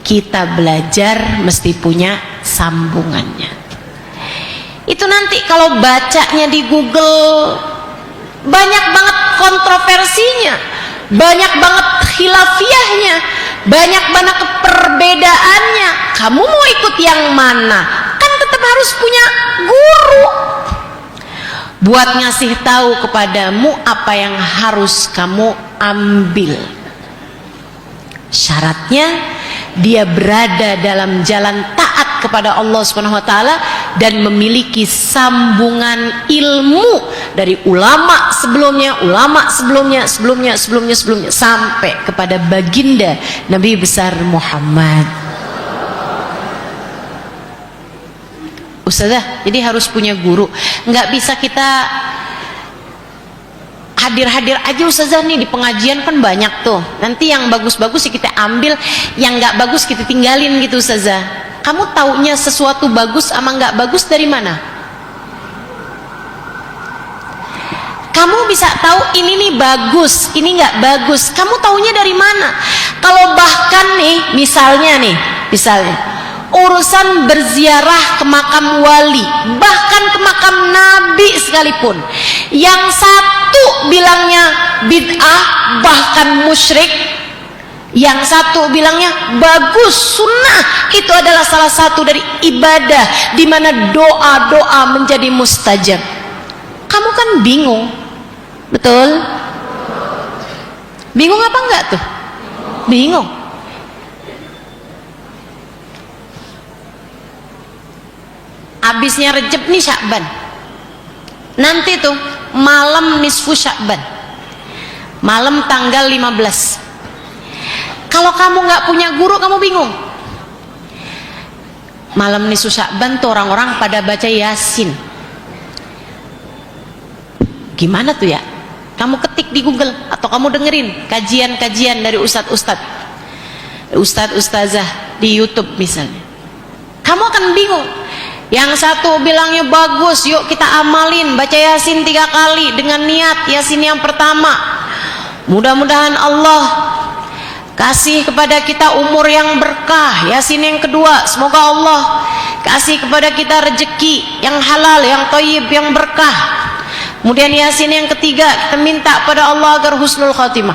Kita belajar mesti punya sambungannya. Itu nanti kalau bacanya di Google banyak banget kontroversinya, banyak banget khilafiyahnya, banyak banget perbedaannya. Kamu mau ikut yang mana? Kan tetap harus punya guru buat ngasih tahu kepadamu apa yang harus kamu ambil. Syaratnya dia berada dalam jalan taat kepada Allah Subhanahu wa taala dan memiliki sambungan ilmu dari ulama sebelumnya, ulama sebelumnya sampai kepada baginda Nabi besar Muhammad. Ustazah, jadi harus punya guru. Nggak bisa kita hadir-hadir aja Ustazah, nih di pengajian kan banyak tuh, nanti yang bagus-bagus sih kita ambil, yang nggak bagus kita tinggalin gitu Ustazah. Kamu taunya sesuatu bagus sama nggak bagus dari mana? Kamu bisa tahu ini nih bagus, ini nggak bagus, kamu taunya dari mana? Kalau bahkan nih misalnya urusan berziarah ke makam wali, bahkan ke makam Nabi sekalipun, yang satu bilangnya bid'ah bahkan musyrik, Yang satu bilangnya bagus, sunnah itu adalah salah satu dari ibadah di mana doa-doa menjadi mustajab. Kamu kan bingung, betul? Bingung apa enggak tuh? Bingung. Habisnya Rejab nih Sya'ban. Nanti tuh malam nisfu Sya'ban. Malam tanggal 15. Kalau kamu nggak punya guru, kamu bingung. Malam nisfu Sya'ban tuh orang-orang pada baca Yasin. Gimana tuh ya? Kamu ketik di Google atau kamu dengerin kajian-kajian dari ustadz-ustazah di YouTube misalnya. Kamu akan bingung. Yang satu bilangnya bagus, yuk kita amalin baca Yasin 3 kali dengan niat Yasin yang pertama. Mudah-mudahan Allah kasih kepada kita umur yang berkah. Yasin yang kedua, semoga Allah kasih kepada kita rezeki yang halal, yang thayyib, yang berkah. Kemudian Yasin yang ketiga, kita minta pada Allah agar husnul khatimah.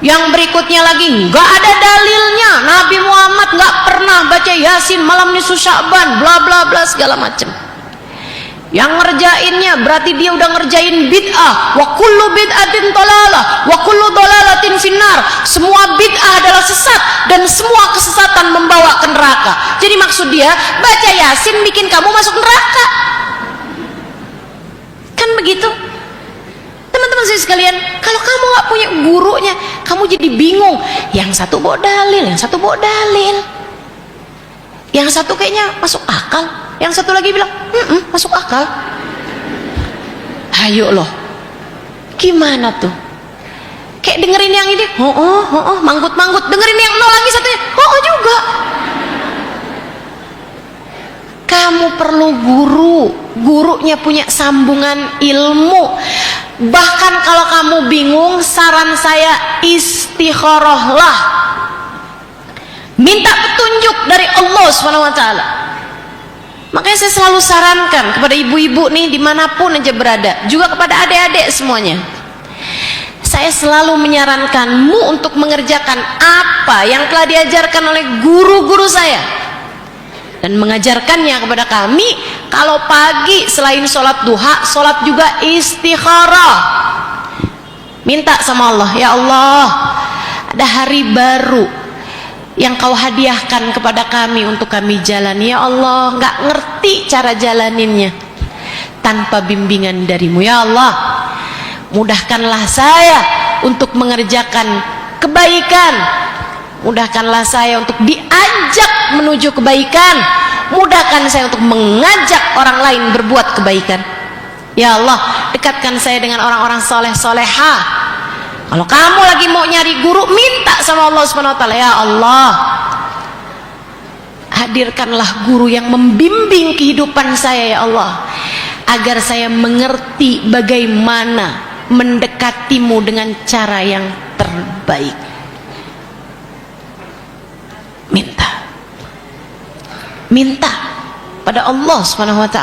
Yang berikutnya lagi nggak ada dalilnya, Nabi Muhammad nggak pernah baca Yasin malam nisfu Sya'ban, bla bla bla segala macam. Yang ngerjainnya berarti dia udah ngerjain bid'ah. Wa kullu bid'atin dhalalah wa kullu dhalalatin finnar. Semua bid'ah adalah sesat dan semua kesesatan membawa ke neraka. Jadi maksud dia baca Yasin bikin kamu masuk neraka. Kan begitu? Teman-teman saya sekalian, kalau kamu nggak punya gurunya, kamu jadi bingung. Yang satu bawa dalil, yang satu bawa dalil. Yang satu kayaknya masuk akal, yang satu lagi bilang, masuk akal. Ayo loh, gimana tuh? Kayak dengerin yang ini, manggut-manggut. Dengerin yang nol lagi satunya, juga. Kamu perlu guru, gurunya punya sambungan ilmu. Bahkan kalau kamu bingung, saran saya istikharahlah, minta petunjuk dari Allah SWT. Makanya saya selalu sarankan kepada ibu-ibu nih dimanapun aja berada, juga kepada adik-adik semuanya, saya selalu menyarankanmu untuk mengerjakan apa yang telah diajarkan oleh guru-guru saya dan mengajarkannya kepada kami. Kalau pagi selain sholat duha, sholat juga istikharah, minta sama Allah, ya Allah, ada hari baru yang kau hadiahkan kepada kami untuk kami jalani. Ya Allah, nggak ngerti cara jalaninnya tanpa bimbingan darimu. Ya Allah, mudahkanlah saya untuk mengerjakan kebaikan, mudahkanlah saya untuk diajak menuju kebaikan, mudahkan saya untuk mengajak orang lain berbuat kebaikan. Ya Allah, dekatkan saya dengan orang-orang soleh soleha. Kalau kamu lagi mau nyari guru, minta sama Allah SWT, ya Allah, hadirkanlah guru yang membimbing kehidupan saya, ya Allah, agar saya mengerti bagaimana mendekatimu dengan cara yang terbaik. Minta pada Allah SWT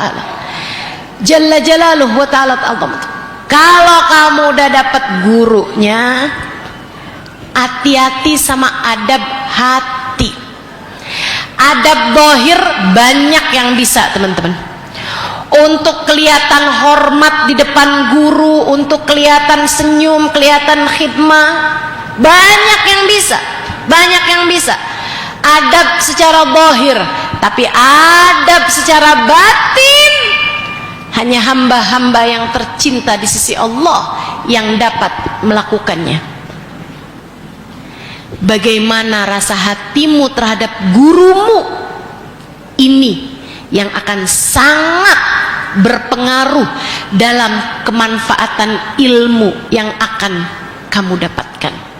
Jalla Jalaluh wa ta'ala al-azamah. Kalau kamu udah dapat gurunya, hati-hati sama adab hati. Adab zahir banyak yang bisa, teman-teman. Untuk kelihatan hormat di depan guru, untuk kelihatan senyum, kelihatan khidmah, banyak yang bisa, banyak yang bisa. Adab secara zahir, tapi adab secara batin hanya hamba-hamba yang tercinta di sisi Allah yang dapat melakukannya. Bagaimana rasa hatimu terhadap gurumu, ini yang akan sangat berpengaruh dalam kemanfaatan ilmu yang akan kamu dapatkan.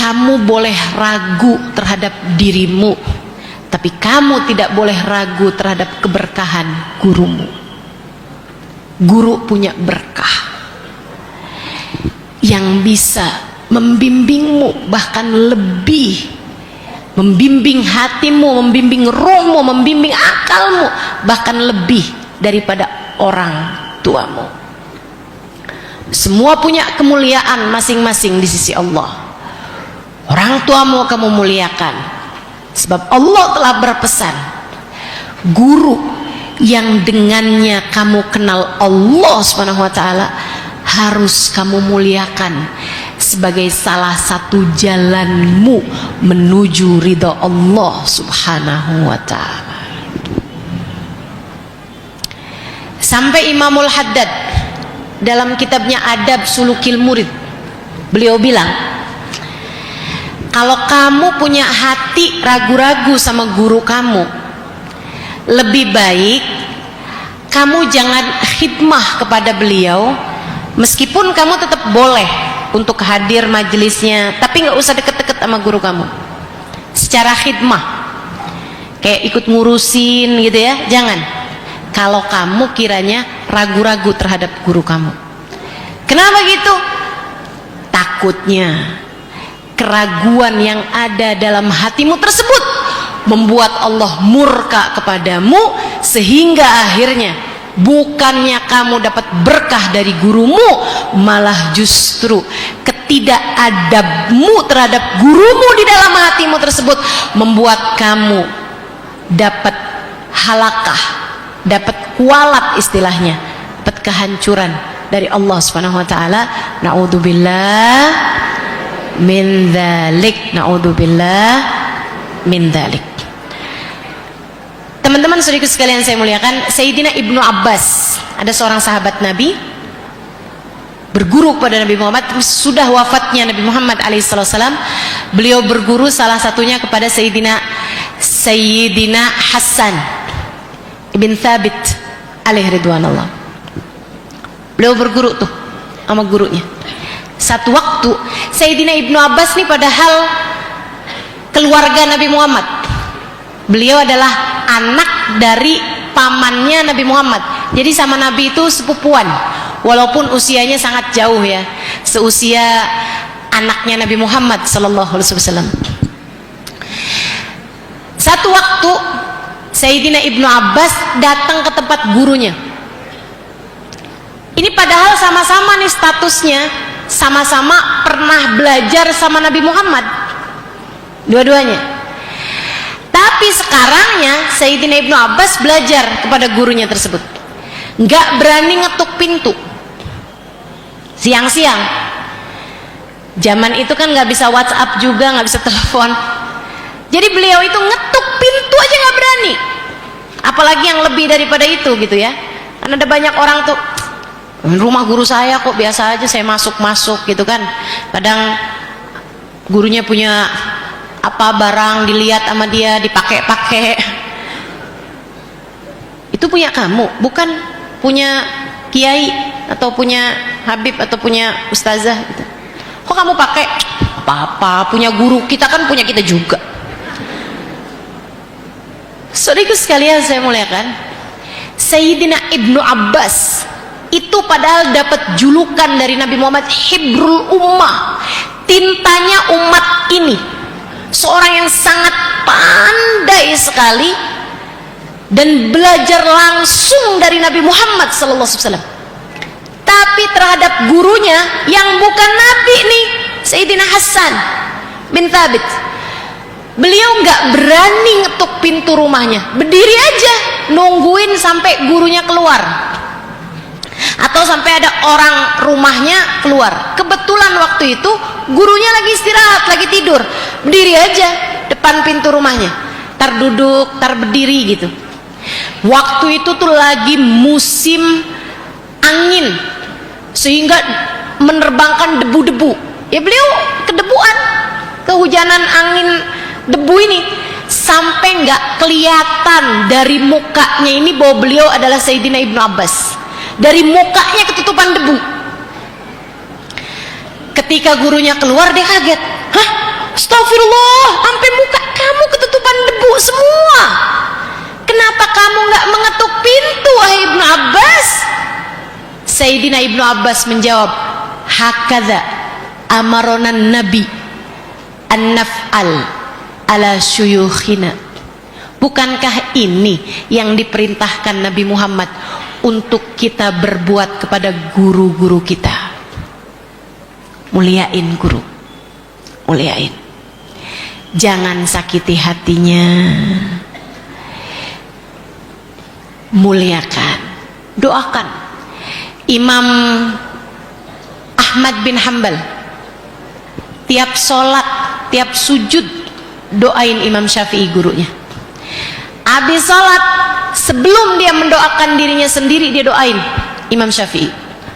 Kamu boleh ragu terhadap dirimu, tapi kamu tidak boleh ragu terhadap keberkahan gurumu. Guru punya berkah yang bisa membimbingmu, bahkan lebih membimbing hatimu, membimbing rohmu, membimbing akalmu, bahkan lebih daripada orang tuamu. Semua punya kemuliaan masing-masing di sisi Allah. Orang tuamu kamu muliakan, sebab Allah telah berpesan, guru yang dengannya kamu kenal Allah Subhanahu wa ta'ala harus kamu muliakan sebagai salah satu jalanmu menuju ridha Allah Subhanahu wa ta'ala. Sampai Imamul Haddad dalam kitabnya Adab Sulukil Murid, beliau bilang, kalau kamu punya hati ragu-ragu sama guru kamu, lebih baik kamu jangan khidmah kepada beliau, meskipun kamu tetap boleh untuk hadir majelisnya, tapi nggak usah deket-deket sama guru kamu secara khidmah, kayak ikut ngurusin gitu ya, jangan. Kalau kamu kiranya ragu-ragu terhadap guru kamu. Kenapa gitu? Takutnya keraguan yang ada dalam hatimu tersebut membuat Allah murka kepadamu, sehingga akhirnya bukannya kamu dapat berkah dari gurumu, malah justru ketidakadabmu terhadap gurumu di dalam hatimu tersebut membuat kamu dapat halakah, dapat kualat istilahnya, dapat kehancuran dari Allah Subhanahu wa taala. Naudzubillah min dzalik, naudzubillah min dzalik. Teman-teman saudaraku sekalian saya muliakan, Sayyidina Ibnu Abbas, ada seorang sahabat Nabi, berguru kepada Nabi Muhammad. Sudah wafatnya Nabi Muhammad alaihissalam, beliau berguru salah satunya kepada Sayyidina Hasan ibn Thabit alaihi ridwanullah. Beliau berguru tuh sama gurunya. Satu waktu Sayyidina Ibnu Abbas nih padahal keluarga Nabi Muhammad, beliau adalah anak dari pamannya Nabi Muhammad, jadi sama Nabi itu sepupuan, walaupun usianya sangat jauh ya, seusia anaknya Nabi Muhammad sallallahu alaihi wasallam. Satu waktu Sayyidina Ibnu Abbas datang ke tempat gurunya. Ini padahal sama-sama nih statusnya, sama-sama pernah belajar sama Nabi Muhammad, dua-duanya. Tapi sekarangnya Sayyidina Ibnu Abbas belajar kepada gurunya tersebut, nggak berani ngetuk pintu siang-siang. Zaman itu kan nggak bisa WhatsApp juga, nggak bisa telepon, jadi beliau itu ngetuk pintu aja nggak berani, apalagi yang lebih daripada itu gitu ya. Karena ada banyak orang tuh, rumah guru saya kok biasa aja saya masuk gitu kan. Kadang gurunya punya apa barang dilihat sama dia, dipakai-pakai. Itu punya kamu, bukan punya kiai atau punya habib atau punya ustazah gitu. Kok kamu pakai? Apa-apa, punya guru, kita kan punya kita juga. Saudaraku sekalian saya muliakan, Sayyidina Ibnu Abbas itu padahal dapat julukan dari Nabi Muhammad, Hibrul Ummah, tintanya umat ini, seorang yang sangat pandai sekali dan belajar langsung dari Nabi Muhammad SAW. Tapi terhadap gurunya yang bukan Nabi nih, Sayyidina Hasan bin Thabit, beliau nggak berani ngetuk pintu rumahnya, berdiri aja nungguin sampai gurunya keluar atau sampai ada orang rumahnya keluar. Kebetulan waktu itu gurunya lagi istirahat, lagi tidur, berdiri aja depan pintu rumahnya, tar duduk, tar berdiri gitu. Waktu itu tuh lagi musim angin, sehingga menerbangkan debu-debu ya, beliau kedebuan, kehujanan angin debu ini, sampai nggak kelihatan dari mukanya ini bahwa beliau adalah Sayyidina Ibnu Abbas. Dari mukanya ketutupan debu. Ketika gurunya keluar, dia kaget. Hah? Astagfirullah, sampai muka kamu ketutupan debu semua. Kenapa kamu nggak mengetuk pintu, wahai Ibnu Abbas? Sayyidina Ibnu Abbas menjawab, hakadza amaronan nabi an naf'al ala syuyukhina. Bukankah ini yang diperintahkan Nabi Muhammad untuk kita berbuat kepada guru-guru kita? Muliain guru, muliain. Jangan sakiti hatinya, muliakan, doakan. Imam Ahmad bin Hanbal tiap sholat, tiap sujud doain Imam Syafi'i gurunya. Habis sholat, sebelum dia mendoakan dirinya sendiri, dia doain Imam Syafi'i.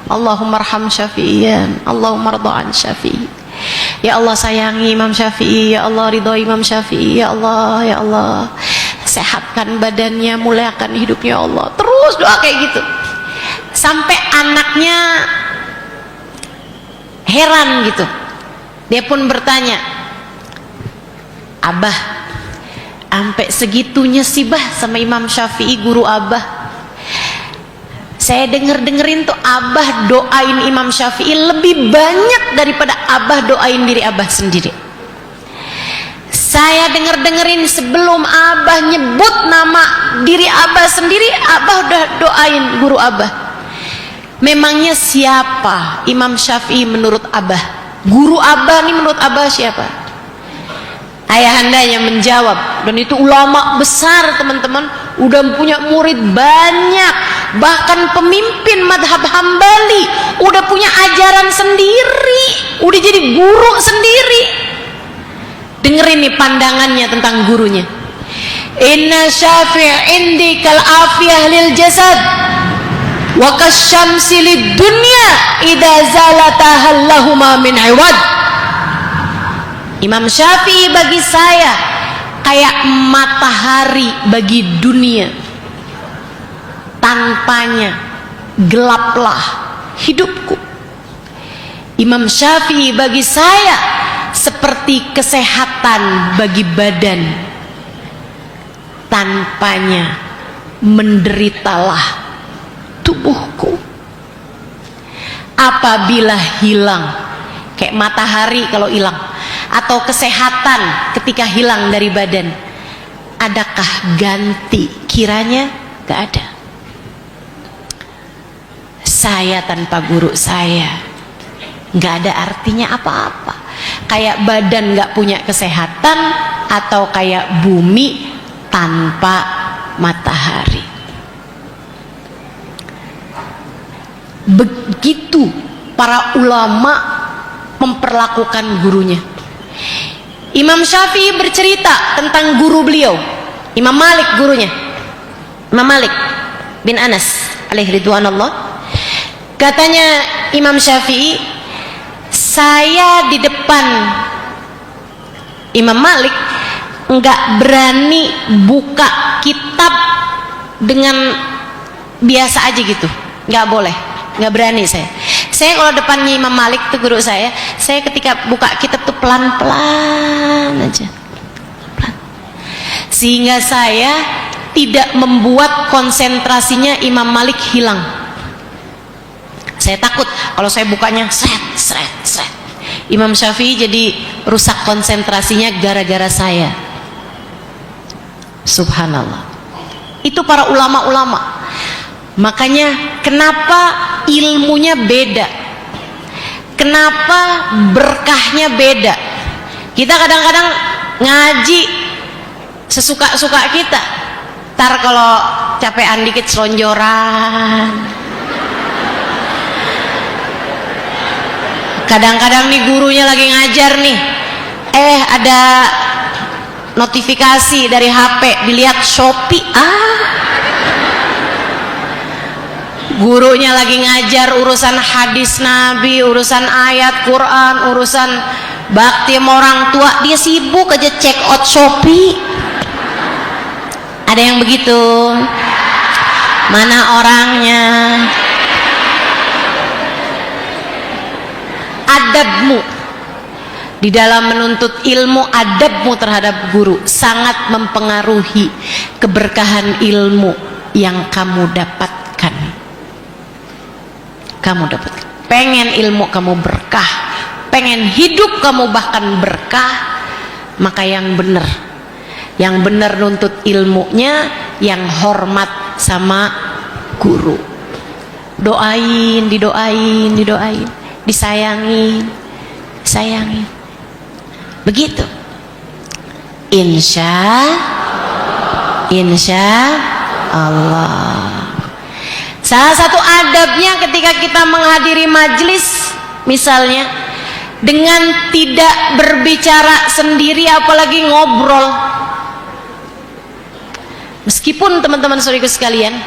Allahumma arham Syafi'iyan, Allahumma ridha an Syafi'i. Ya Allah sayangi Imam Syafi'i, ya Allah ridhoi Imam Syafi'i, ya Allah, ya Allah sehatkan badannya, muliakan hidupnya, ya Allah. Terus doa kayak gitu sampai anaknya heran gitu. Dia pun bertanya, Abah, sampai segitunya sih bah sama Imam Syafi'i guru Abah? Saya dengerin tuh Abah doain Imam Syafi'i lebih banyak daripada Abah doain diri Abah sendiri. Saya dengerin sebelum Abah nyebut nama diri Abah sendiri, Abah udah doain guru Abah. Memangnya siapa Imam Syafi'i menurut Abah? Guru Abah nih menurut Abah siapa? Ayahandanya menjawab, dan itu ulama besar teman-teman, udah punya murid banyak, bahkan pemimpin madhab Hambali, udah punya ajaran sendiri, udah jadi guru sendiri. Dengerin nih pandangannya tentang gurunya. Inna Syafi' indi kal afiyah lil jasad wa kasyamsi lid dunya idza zalata hallahuma min iwad. Imam Syafi'i bagi saya kayak matahari bagi dunia, tanpanya gelaplah hidupku. Imam Syafi'i bagi saya seperti kesehatan bagi badan, tanpanya menderitalah tubuhku. Apabila hilang, kayak matahari kalau hilang, atau kesehatan ketika hilang dari badan, adakah ganti? Kiranya gak ada. Saya tanpa guru saya gak ada artinya apa-apa. Kayak badan gak punya kesehatan, atau kayak bumi tanpa matahari. Begitu para ulama memperlakukan gurunya. Imam Syafi'i bercerita tentang guru beliau, Imam Malik gurunya, Imam Malik bin Anas alaihi ridwanullah. Katanya Imam Syafi'i, saya di depan Imam Malik nggak berani buka kitab dengan biasa aja gitu, nggak boleh, nggak berani saya. Saya kalau depannya Imam Malik tuh guru saya ketika buka kitab tuh pelan-pelan aja, pelan. Sehingga saya tidak membuat konsentrasinya Imam Malik hilang. Saya takut kalau saya bukanya seret. Imam Syafi'i jadi rusak konsentrasinya gara-gara saya. Subhanallah. Itu para ulama-ulama. Makanya kenapa ilmunya beda, kenapa berkahnya beda. Kita kadang-kadang ngaji sesuka-suka kita, ntar kalau capean dikit selonjoran. Kadang-kadang nih gurunya lagi ngajar nih, ada notifikasi dari HP, dilihat Shopee, gurunya lagi ngajar urusan hadis Nabi, urusan ayat Quran, urusan bakti sama orang tua, dia sibuk aja check out Shopee. Ada yang begitu? Mana orangnya? Adabmu di dalam menuntut ilmu, adabmu terhadap guru sangat mempengaruhi keberkahan ilmu yang kamu dapatkan. Pengen ilmu kamu berkah, pengen hidup kamu bahkan berkah, maka yang benar nuntut ilmunya, yang hormat sama guru. Didoain, disayangin. disayangi. Begitu. Insya Allah. Salah satu adabnya ketika kita menghadiri majelis, misalnya, dengan tidak berbicara sendiri apalagi ngobrol. Meskipun teman-teman saudaraku sekalian,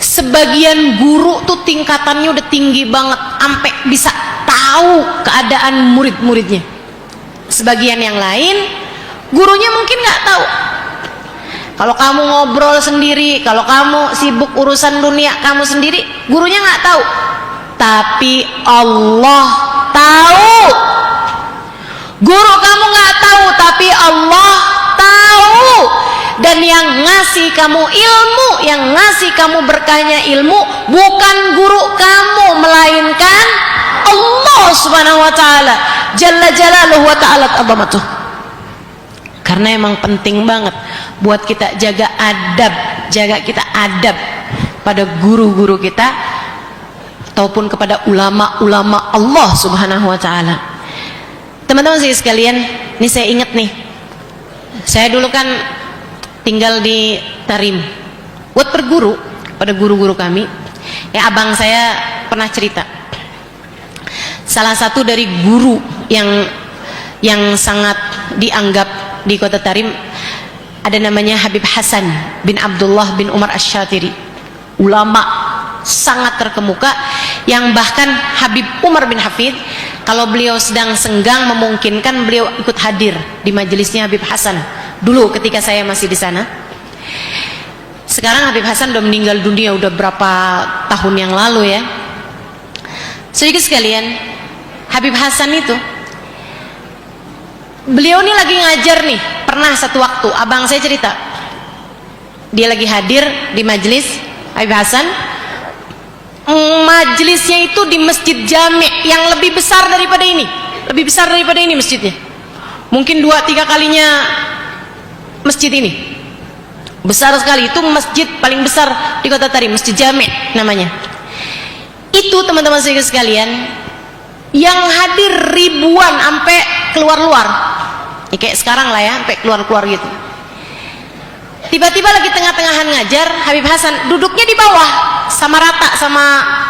sebagian guru tuh tingkatannya udah tinggi banget sampai bisa tahu keadaan murid-muridnya. Sebagian yang lain gurunya mungkin nggak tahu. Kalau kamu ngobrol sendiri, kalau kamu sibuk urusan dunia kamu sendiri, gurunya nggak tahu. Tapi Allah tahu. Guru kamu nggak tahu, tapi Allah tahu. Dan yang ngasih kamu ilmu, yang ngasih kamu berkahnya ilmu, bukan guru kamu, melainkan Allah subhanahu wa ta'ala, jalla jalaluhu wa ta'ala azamatuh. Karena emang penting banget buat kita jaga kita adab pada guru-guru kita ataupun kepada ulama-ulama Allah subhanahu wa ta'ala. Teman-teman sekalian, ini saya ingat nih, saya dulu kan tinggal di Tarim. Buat berguru pada guru-guru kami, ya abang saya pernah cerita, salah satu dari guru yang sangat dianggap di kota Tarim ada namanya Habib Hasan bin Abdullah bin Umar Asy-Syatiri, ulama sangat terkemuka, yang bahkan Habib Umar bin Hafid kalau beliau sedang senggang memungkinkan beliau ikut hadir di majelisnya Habib Hasan dulu ketika saya masih di sana. Sekarang Habib Hasan udah meninggal dunia, udah berapa tahun yang lalu ya. Sedikit sekalian, Habib Hasan itu, beliau ini lagi ngajar nih. Pernah satu waktu abang saya cerita, dia lagi hadir di majelis Habib Hasan. Majelisnya itu di Masjid Jami' yang lebih besar daripada ini, lebih besar daripada ini masjidnya, mungkin 2-3 kalinya masjid ini, besar sekali. Itu masjid paling besar di kota Tarim, Masjid Jami' namanya. Itu teman-teman sekalian, yang hadir ribuan sampai keluar-luar ya, kayak sekarang lah ya, sampai keluar-keluar gitu. Tiba-tiba lagi tengah-tengahan ngajar, Habib Hasan duduknya di bawah sama rata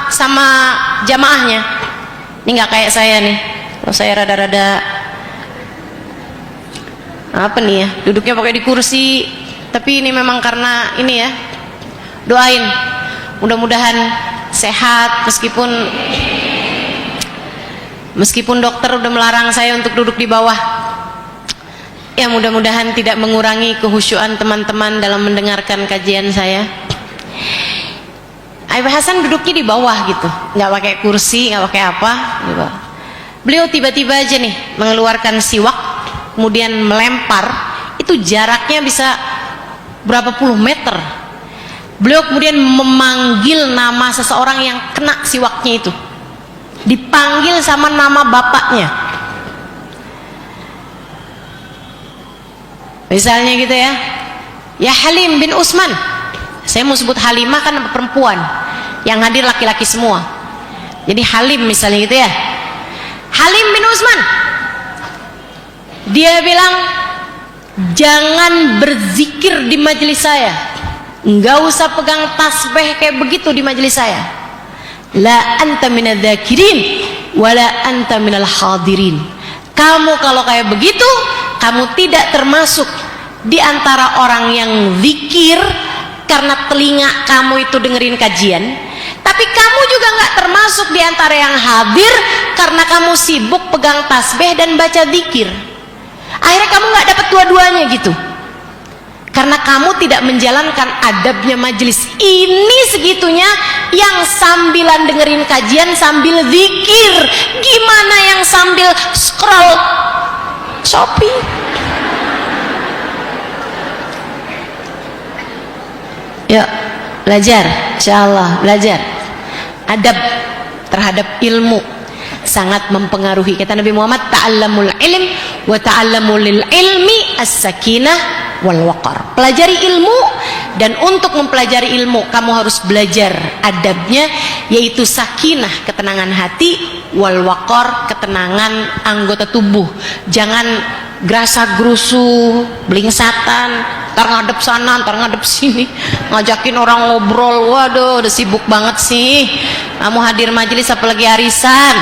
sama jamaahnya. Ini nggak kayak saya nih, kalau saya rada-rada apa nih ya, duduknya pakai di kursi. Tapi ini memang karena ini ya, doain mudah-mudahan sehat, meskipun dokter udah melarang saya untuk duduk di bawah. Ya mudah-mudahan tidak mengurangi kehusyuan teman-teman dalam mendengarkan kajian saya. Habib Hasan duduknya di bawah gitu, nggak pakai kursi, nggak pakai apa gitu. Beliau tiba-tiba aja nih mengeluarkan siwak, kemudian melempar. Itu jaraknya bisa berapa puluh meter. Beliau kemudian memanggil nama seseorang yang kena siwaknya itu, dipanggil sama nama bapaknya. Misalnya gitu ya, ya Halim bin Usman. Saya mau sebut Halimah kan perempuan, yang hadir laki-laki semua. Jadi Halim misalnya gitu ya, Halim bin Usman. Dia bilang, jangan berzikir di majelis saya, nggak usah pegang tasbih kayak begitu di majelis saya. La anta minadzakirin wala anta minal hadirin. Kamu kalau kayak begitu, kamu tidak termasuk di antara orang yang zikir karena telinga kamu itu dengerin kajian, tapi kamu juga nggak termasuk di antara yang hadir karena kamu sibuk pegang tasbih dan baca zikir. Akhirnya kamu nggak dapat dua-duanya gitu, karena kamu tidak menjalankan adabnya majelis. Ini segitunya yang sambilan dengerin kajian sambil zikir. Gimana yang sambil scroll Shopee? Yuk belajar, insyaallah belajar. Adab terhadap ilmu sangat mempengaruhi. Kata Nabi Muhammad, ta'allamul ilm wa ta'allamu lil ilmi as-sakinah wal waqar. Pelajari ilmu, dan untuk mempelajari ilmu kamu harus belajar adabnya, yaitu sakinah, ketenangan hati, wal waqar, ketenangan anggota tubuh. Jangan gerasa gerusu, blingsatan, ntar ngadep sana, ntar ngadep sini, ngajakin orang ngobrol. Waduh, udah sibuk banget sih kamu hadir majelis apalagi arisan.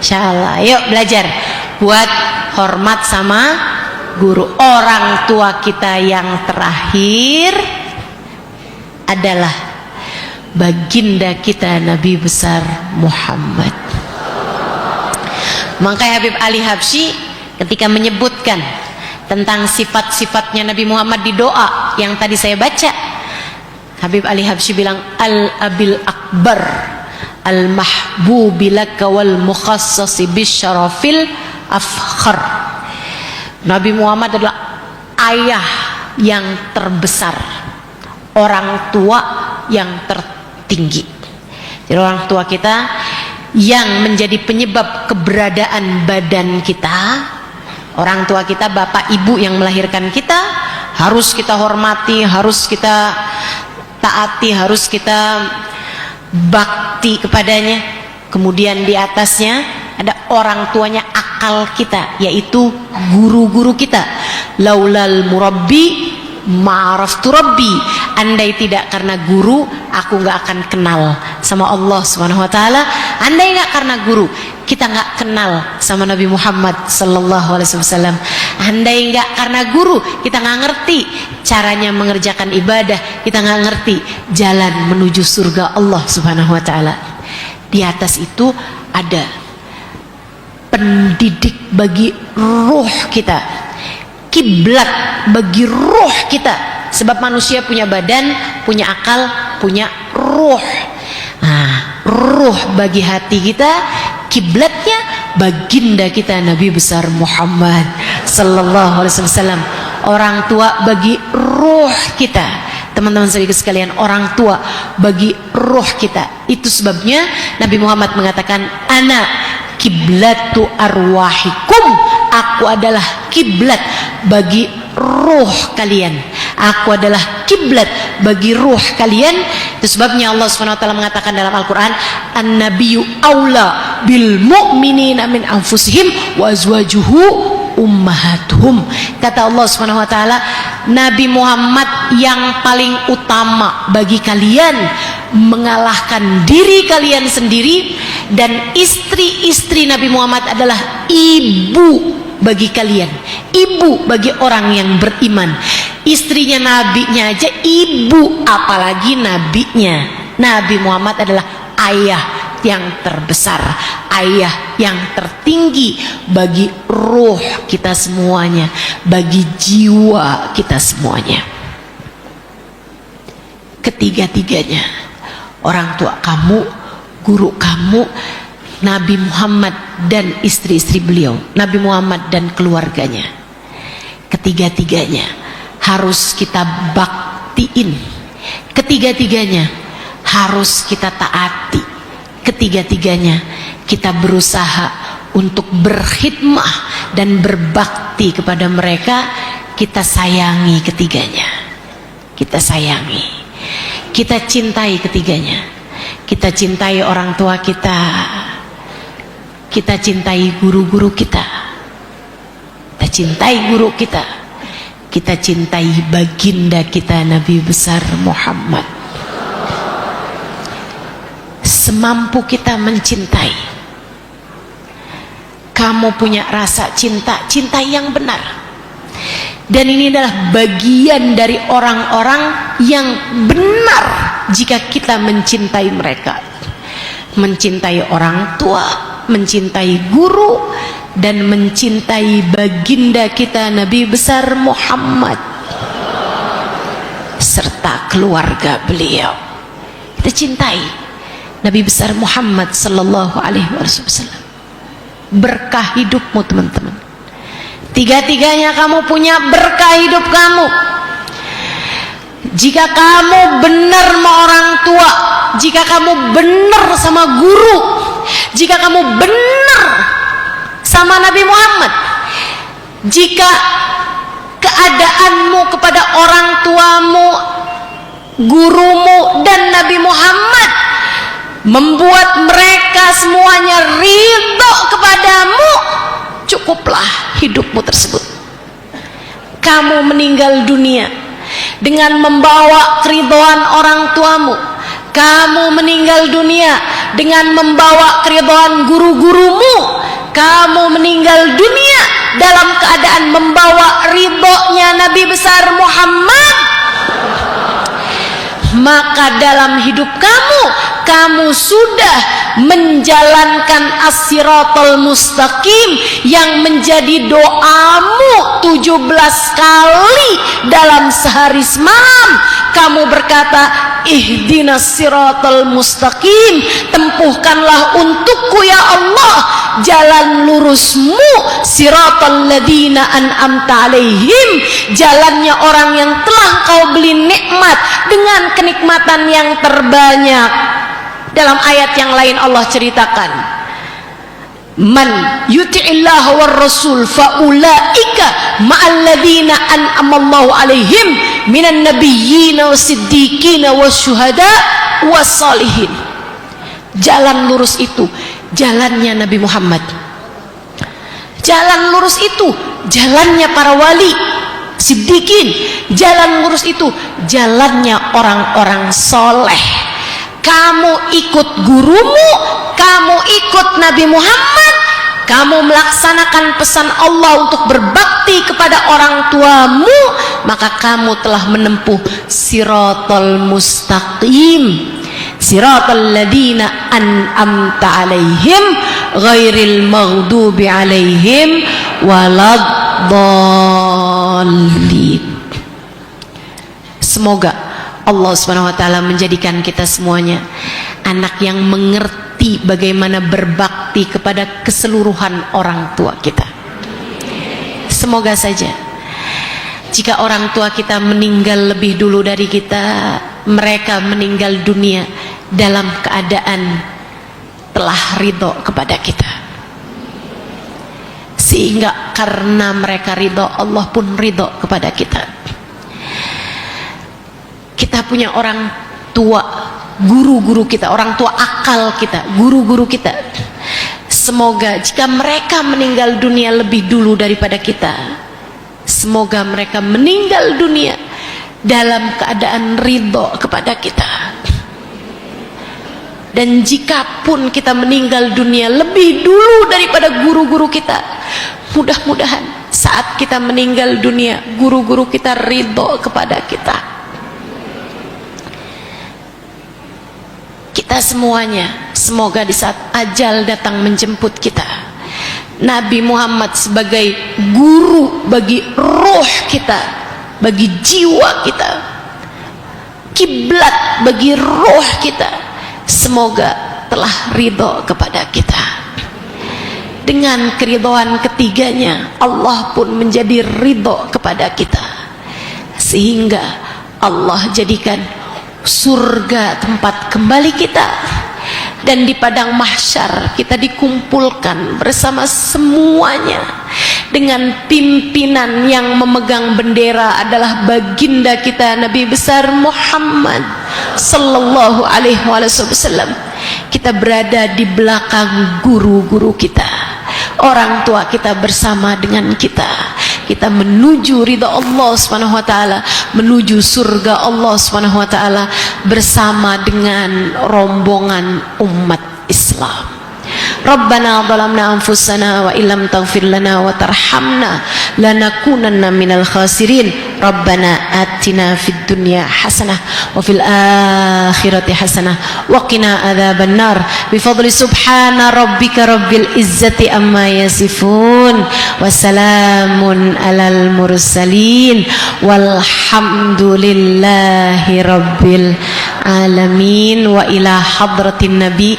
Insyaallah, yuk belajar buat hormat sama guru. Orang tua kita yang terakhir adalah baginda kita Nabi besar Muhammad. Makanya Habib Ali Habsyi ketika menyebutkan tentang sifat-sifatnya Nabi Muhammad di doa yang tadi saya baca, Habib Ali Habsyi bilang al-abil akbar al-mahbubi laka wal mukhassasi bisyarafil afkhar. Nabi Muhammad adalah ayah yang terbesar, orang tua yang tertinggi. Jadi orang tua kita yang menjadi penyebab keberadaan badan kita, orang tua kita, bapak ibu yang melahirkan kita, harus kita hormati, harus kita taati, harus kita bakti kepadanya. Kemudian di atasnya ada orang tuanya, akal kita, yaitu guru-guru kita. Laulal murabbi ma'araftu rabbi. Andai tidak karena guru, aku nggak akan kenal sama Allah Subhanahu wa taala. Andai nggak karena guru, kita nggak kenal sama Nabi Muhammad sallallahu alaihi wasallam. Andai nggak karena guru, kita nggak ngerti caranya mengerjakan ibadah, kita nggak ngerti jalan menuju surga Allah Subhanahu wa taala. Di atas itu ada pendidik bagi ruh kita, kiblat bagi ruh kita. Sebab manusia punya badan, punya akal, punya ruh. Nah, ruh bagi hati kita, kiblatnya baginda kita Nabi besar Muhammad sallallahu alaihi wasallam. Orang tua bagi ruh kita. Teman-teman sekalian, orang tua bagi ruh kita. Itu sebabnya Nabi Muhammad mengatakan, ana kiblatu arwahikum, aku adalah kiblat bagi ruh kalian, aku adalah kiblat bagi ruh kalian. Itu sebabnya Allah SWT mengatakan dalam Al-Quran, an-nabiyyu aula bil mu'minina min anfusihim wa azwajuhu ummahatuhum. Kata Allah SWT, Nabi Muhammad yang paling utama bagi kalian, mengalahkan diri kalian sendiri, dan istri-istri Nabi Muhammad adalah ibu bagi kalian, ibu bagi orang yang beriman. Istrinya nabinya aja ibu, apalagi nabinya. Nabi Muhammad adalah ayah yang terbesar, ayah yang tertinggi bagi ruh kita semuanya, bagi jiwa kita semuanya. Ketiga-tiganya, orang tua kamu, guru kamu, Nabi Muhammad dan istri-istri beliau, Nabi Muhammad dan keluarganya. Ketiga-tiganya harus kita baktiin, ketiga-tiganya harus kita taati, ketiga-tiganya kita berusaha untuk berkhidmah dan berbakti kepada mereka. Kita sayangi ketiganya, kita sayangi, kita cintai ketiganya. Kita cintai orang tua kita, kita cintai guru-guru kita, kita cintai guru kita, kita cintai baginda kita Nabi besar Muhammad. Semampu kita mencintai. Kamu punya rasa cinta, cinta yang benar. Dan ini adalah bagian dari orang-orang yang benar jika kita mencintai mereka. Mencintai orang tua, mencintai guru, dan mencintai baginda kita Nabi besar Muhammad serta keluarga beliau. Kita cintai Nabi besar Muhammad sallallahu alaihi wasallam. Berkah hidupmu teman-teman. Tiga-tiganya kamu punya berkah hidup kamu. Jika kamu benar sama orang tua, jika kamu benar sama guru, jika kamu benar sama Nabi Muhammad, jika keadaanmu kepada orang tuamu, gurumu, dan Nabi Muhammad membuat mereka semuanya ridho kepadamu, cukuplah hidupmu tersebut. Kamu meninggal dunia dengan membawa keridhaan orang tuamu, kamu meninggal dunia dengan membawa keridhaan guru-gurumu, kamu meninggal dunia dalam keadaan membawa ridhonya Nabi besar Muhammad, maka dalam hidup kamu sudah menjalankan as-siratal mustaqim yang menjadi doamu 17 kali dalam sehari semalam. Kamu berkata, ihdinas siratal mustaqim, tempuhkanlah untukku ya Allah jalan lurusmu, siratal ladina an'amta alaihim, jalannya orang yang telah kau beri nikmat dengan kenikmatan yang terbanyak. Dalam ayat yang lain Allah ceritakan, man yuti'illah war rasul faulaika ma'alladina an'amallahu alaihim minan nabiyyina wasiddiqina wasyuhada wassalihin. Jalan lurus itu jalannya Nabi Muhammad, jalan lurus itu jalannya para wali siddiqin, jalan lurus itu jalannya orang-orang soleh. Kamu ikut gurumu, kamu ikut Nabi Muhammad, kamu melaksanakan pesan Allah untuk berbakti kepada orang tuamu, maka kamu telah menempuh siratal mustaqim, siratal ladina an'amta alaihim ghairil maghdubi alaihim waladdallin. Semoga Allah Subhanahu wa taala menjadikan kita semuanya anak yang mengerti bagaimana berbakti kepada keseluruhan orang tua kita. Semoga saja jika orang tua kita meninggal lebih dulu dari kita, mereka meninggal dunia dalam keadaan telah ridho kepada kita, sehingga karena mereka ridho, Allah pun ridho kepada kita. Kita punya orang tua, guru-guru kita, orang tua akal kita, guru-guru kita. Semoga jika mereka meninggal dunia lebih dulu daripada kita, semoga mereka meninggal dunia dalam keadaan ridho kepada kita. Dan jikapun kita meninggal dunia lebih dulu daripada guru-guru kita, mudah-mudahan saat kita meninggal dunia guru-guru kita ridho kepada kita. Kita semuanya semoga di saat ajal datang menjemput kita, Nabi Muhammad sebagai guru bagi roh kita, bagi jiwa kita, kiblat bagi roh kita, semoga telah ridho kepada kita. Dengan keridhaan ketiganya, Allah pun menjadi ridho kepada kita, sehingga Allah jadikan surga tempat kembali kita, dan di padang mahsyar kita dikumpulkan bersama semuanya dengan pimpinan yang memegang bendera adalah baginda kita Nabi besar Muhammad sallallahu alaihi wasallam. Kita berada di belakang guru-guru kita, orang tua kita bersama dengan kita. Kita menuju ridha Allah Subhanahu wa taala, menuju surga Allah Subhanahu wa taala bersama dengan rombongan umat Islam. Rabbana zalamna anfusana wa illam taghfir lana wa tarhamna lanakunanna minal khasirin. Rabbana atina fid dunya hasanah wa fil akhirati hasanah wa qina adzaban nar bi fadli subhana rabbika rabbil izzati amma yasifun wa salamun alal mursalin walhamdulillahi rabbil alamin. Wa ila hadratin nabi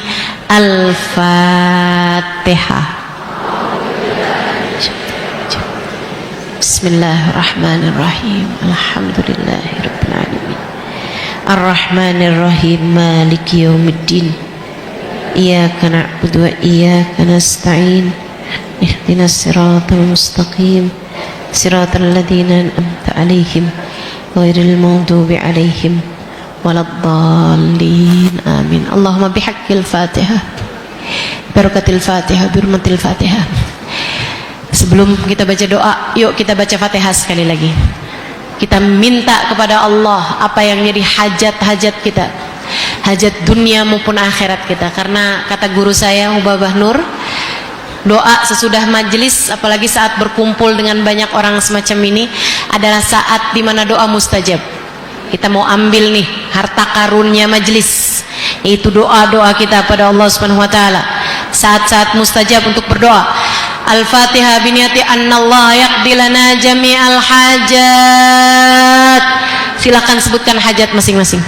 Al-Fatihah. Bismillahirrahmanirrahim. Alhamdulillahirabbil alamin. Arrahmanirrahim. Maliki yaumiddin. Iyyaka na'budu wa iyyaka nasta'in. Ihdinas siratal mustaqim. Siratal ladzina an'amta 'alaihim ghairil maghdubi 'alaihim waladdallin. Amin. Allahumma bihaqqil Fatihah, barakatil Fatihah, birmatil Fatihah. Sebelum kita baca doa, yuk kita baca Fatihah sekali lagi. Kita minta kepada Allah apa yang jadi hajat-hajat kita, hajat dunia maupun akhirat kita. Karena kata guru saya Mubabah Nur, doa sesudah majelis, apalagi saat berkumpul dengan banyak orang semacam ini, adalah saat dimana doa mustajab. Kita mau ambil nih harta karunnya majelis, yaitu doa-doa kita pada Allah Subhanahu wa taala. Saat-saat mustajab untuk berdoa. Al-Fatihah biniyati annallaha yaqdi lana jami'al hajat. Silakan sebutkan hajat masing-masing.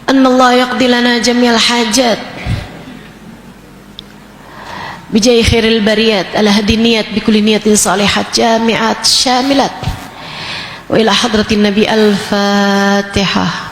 Annallahu yaqdi lana jami'al hajat bijai khairil bariyat ala hadiniyat bikulli niyatin salihat jami'at syamilat wa ila hadratin nabi. Al-Fatihah.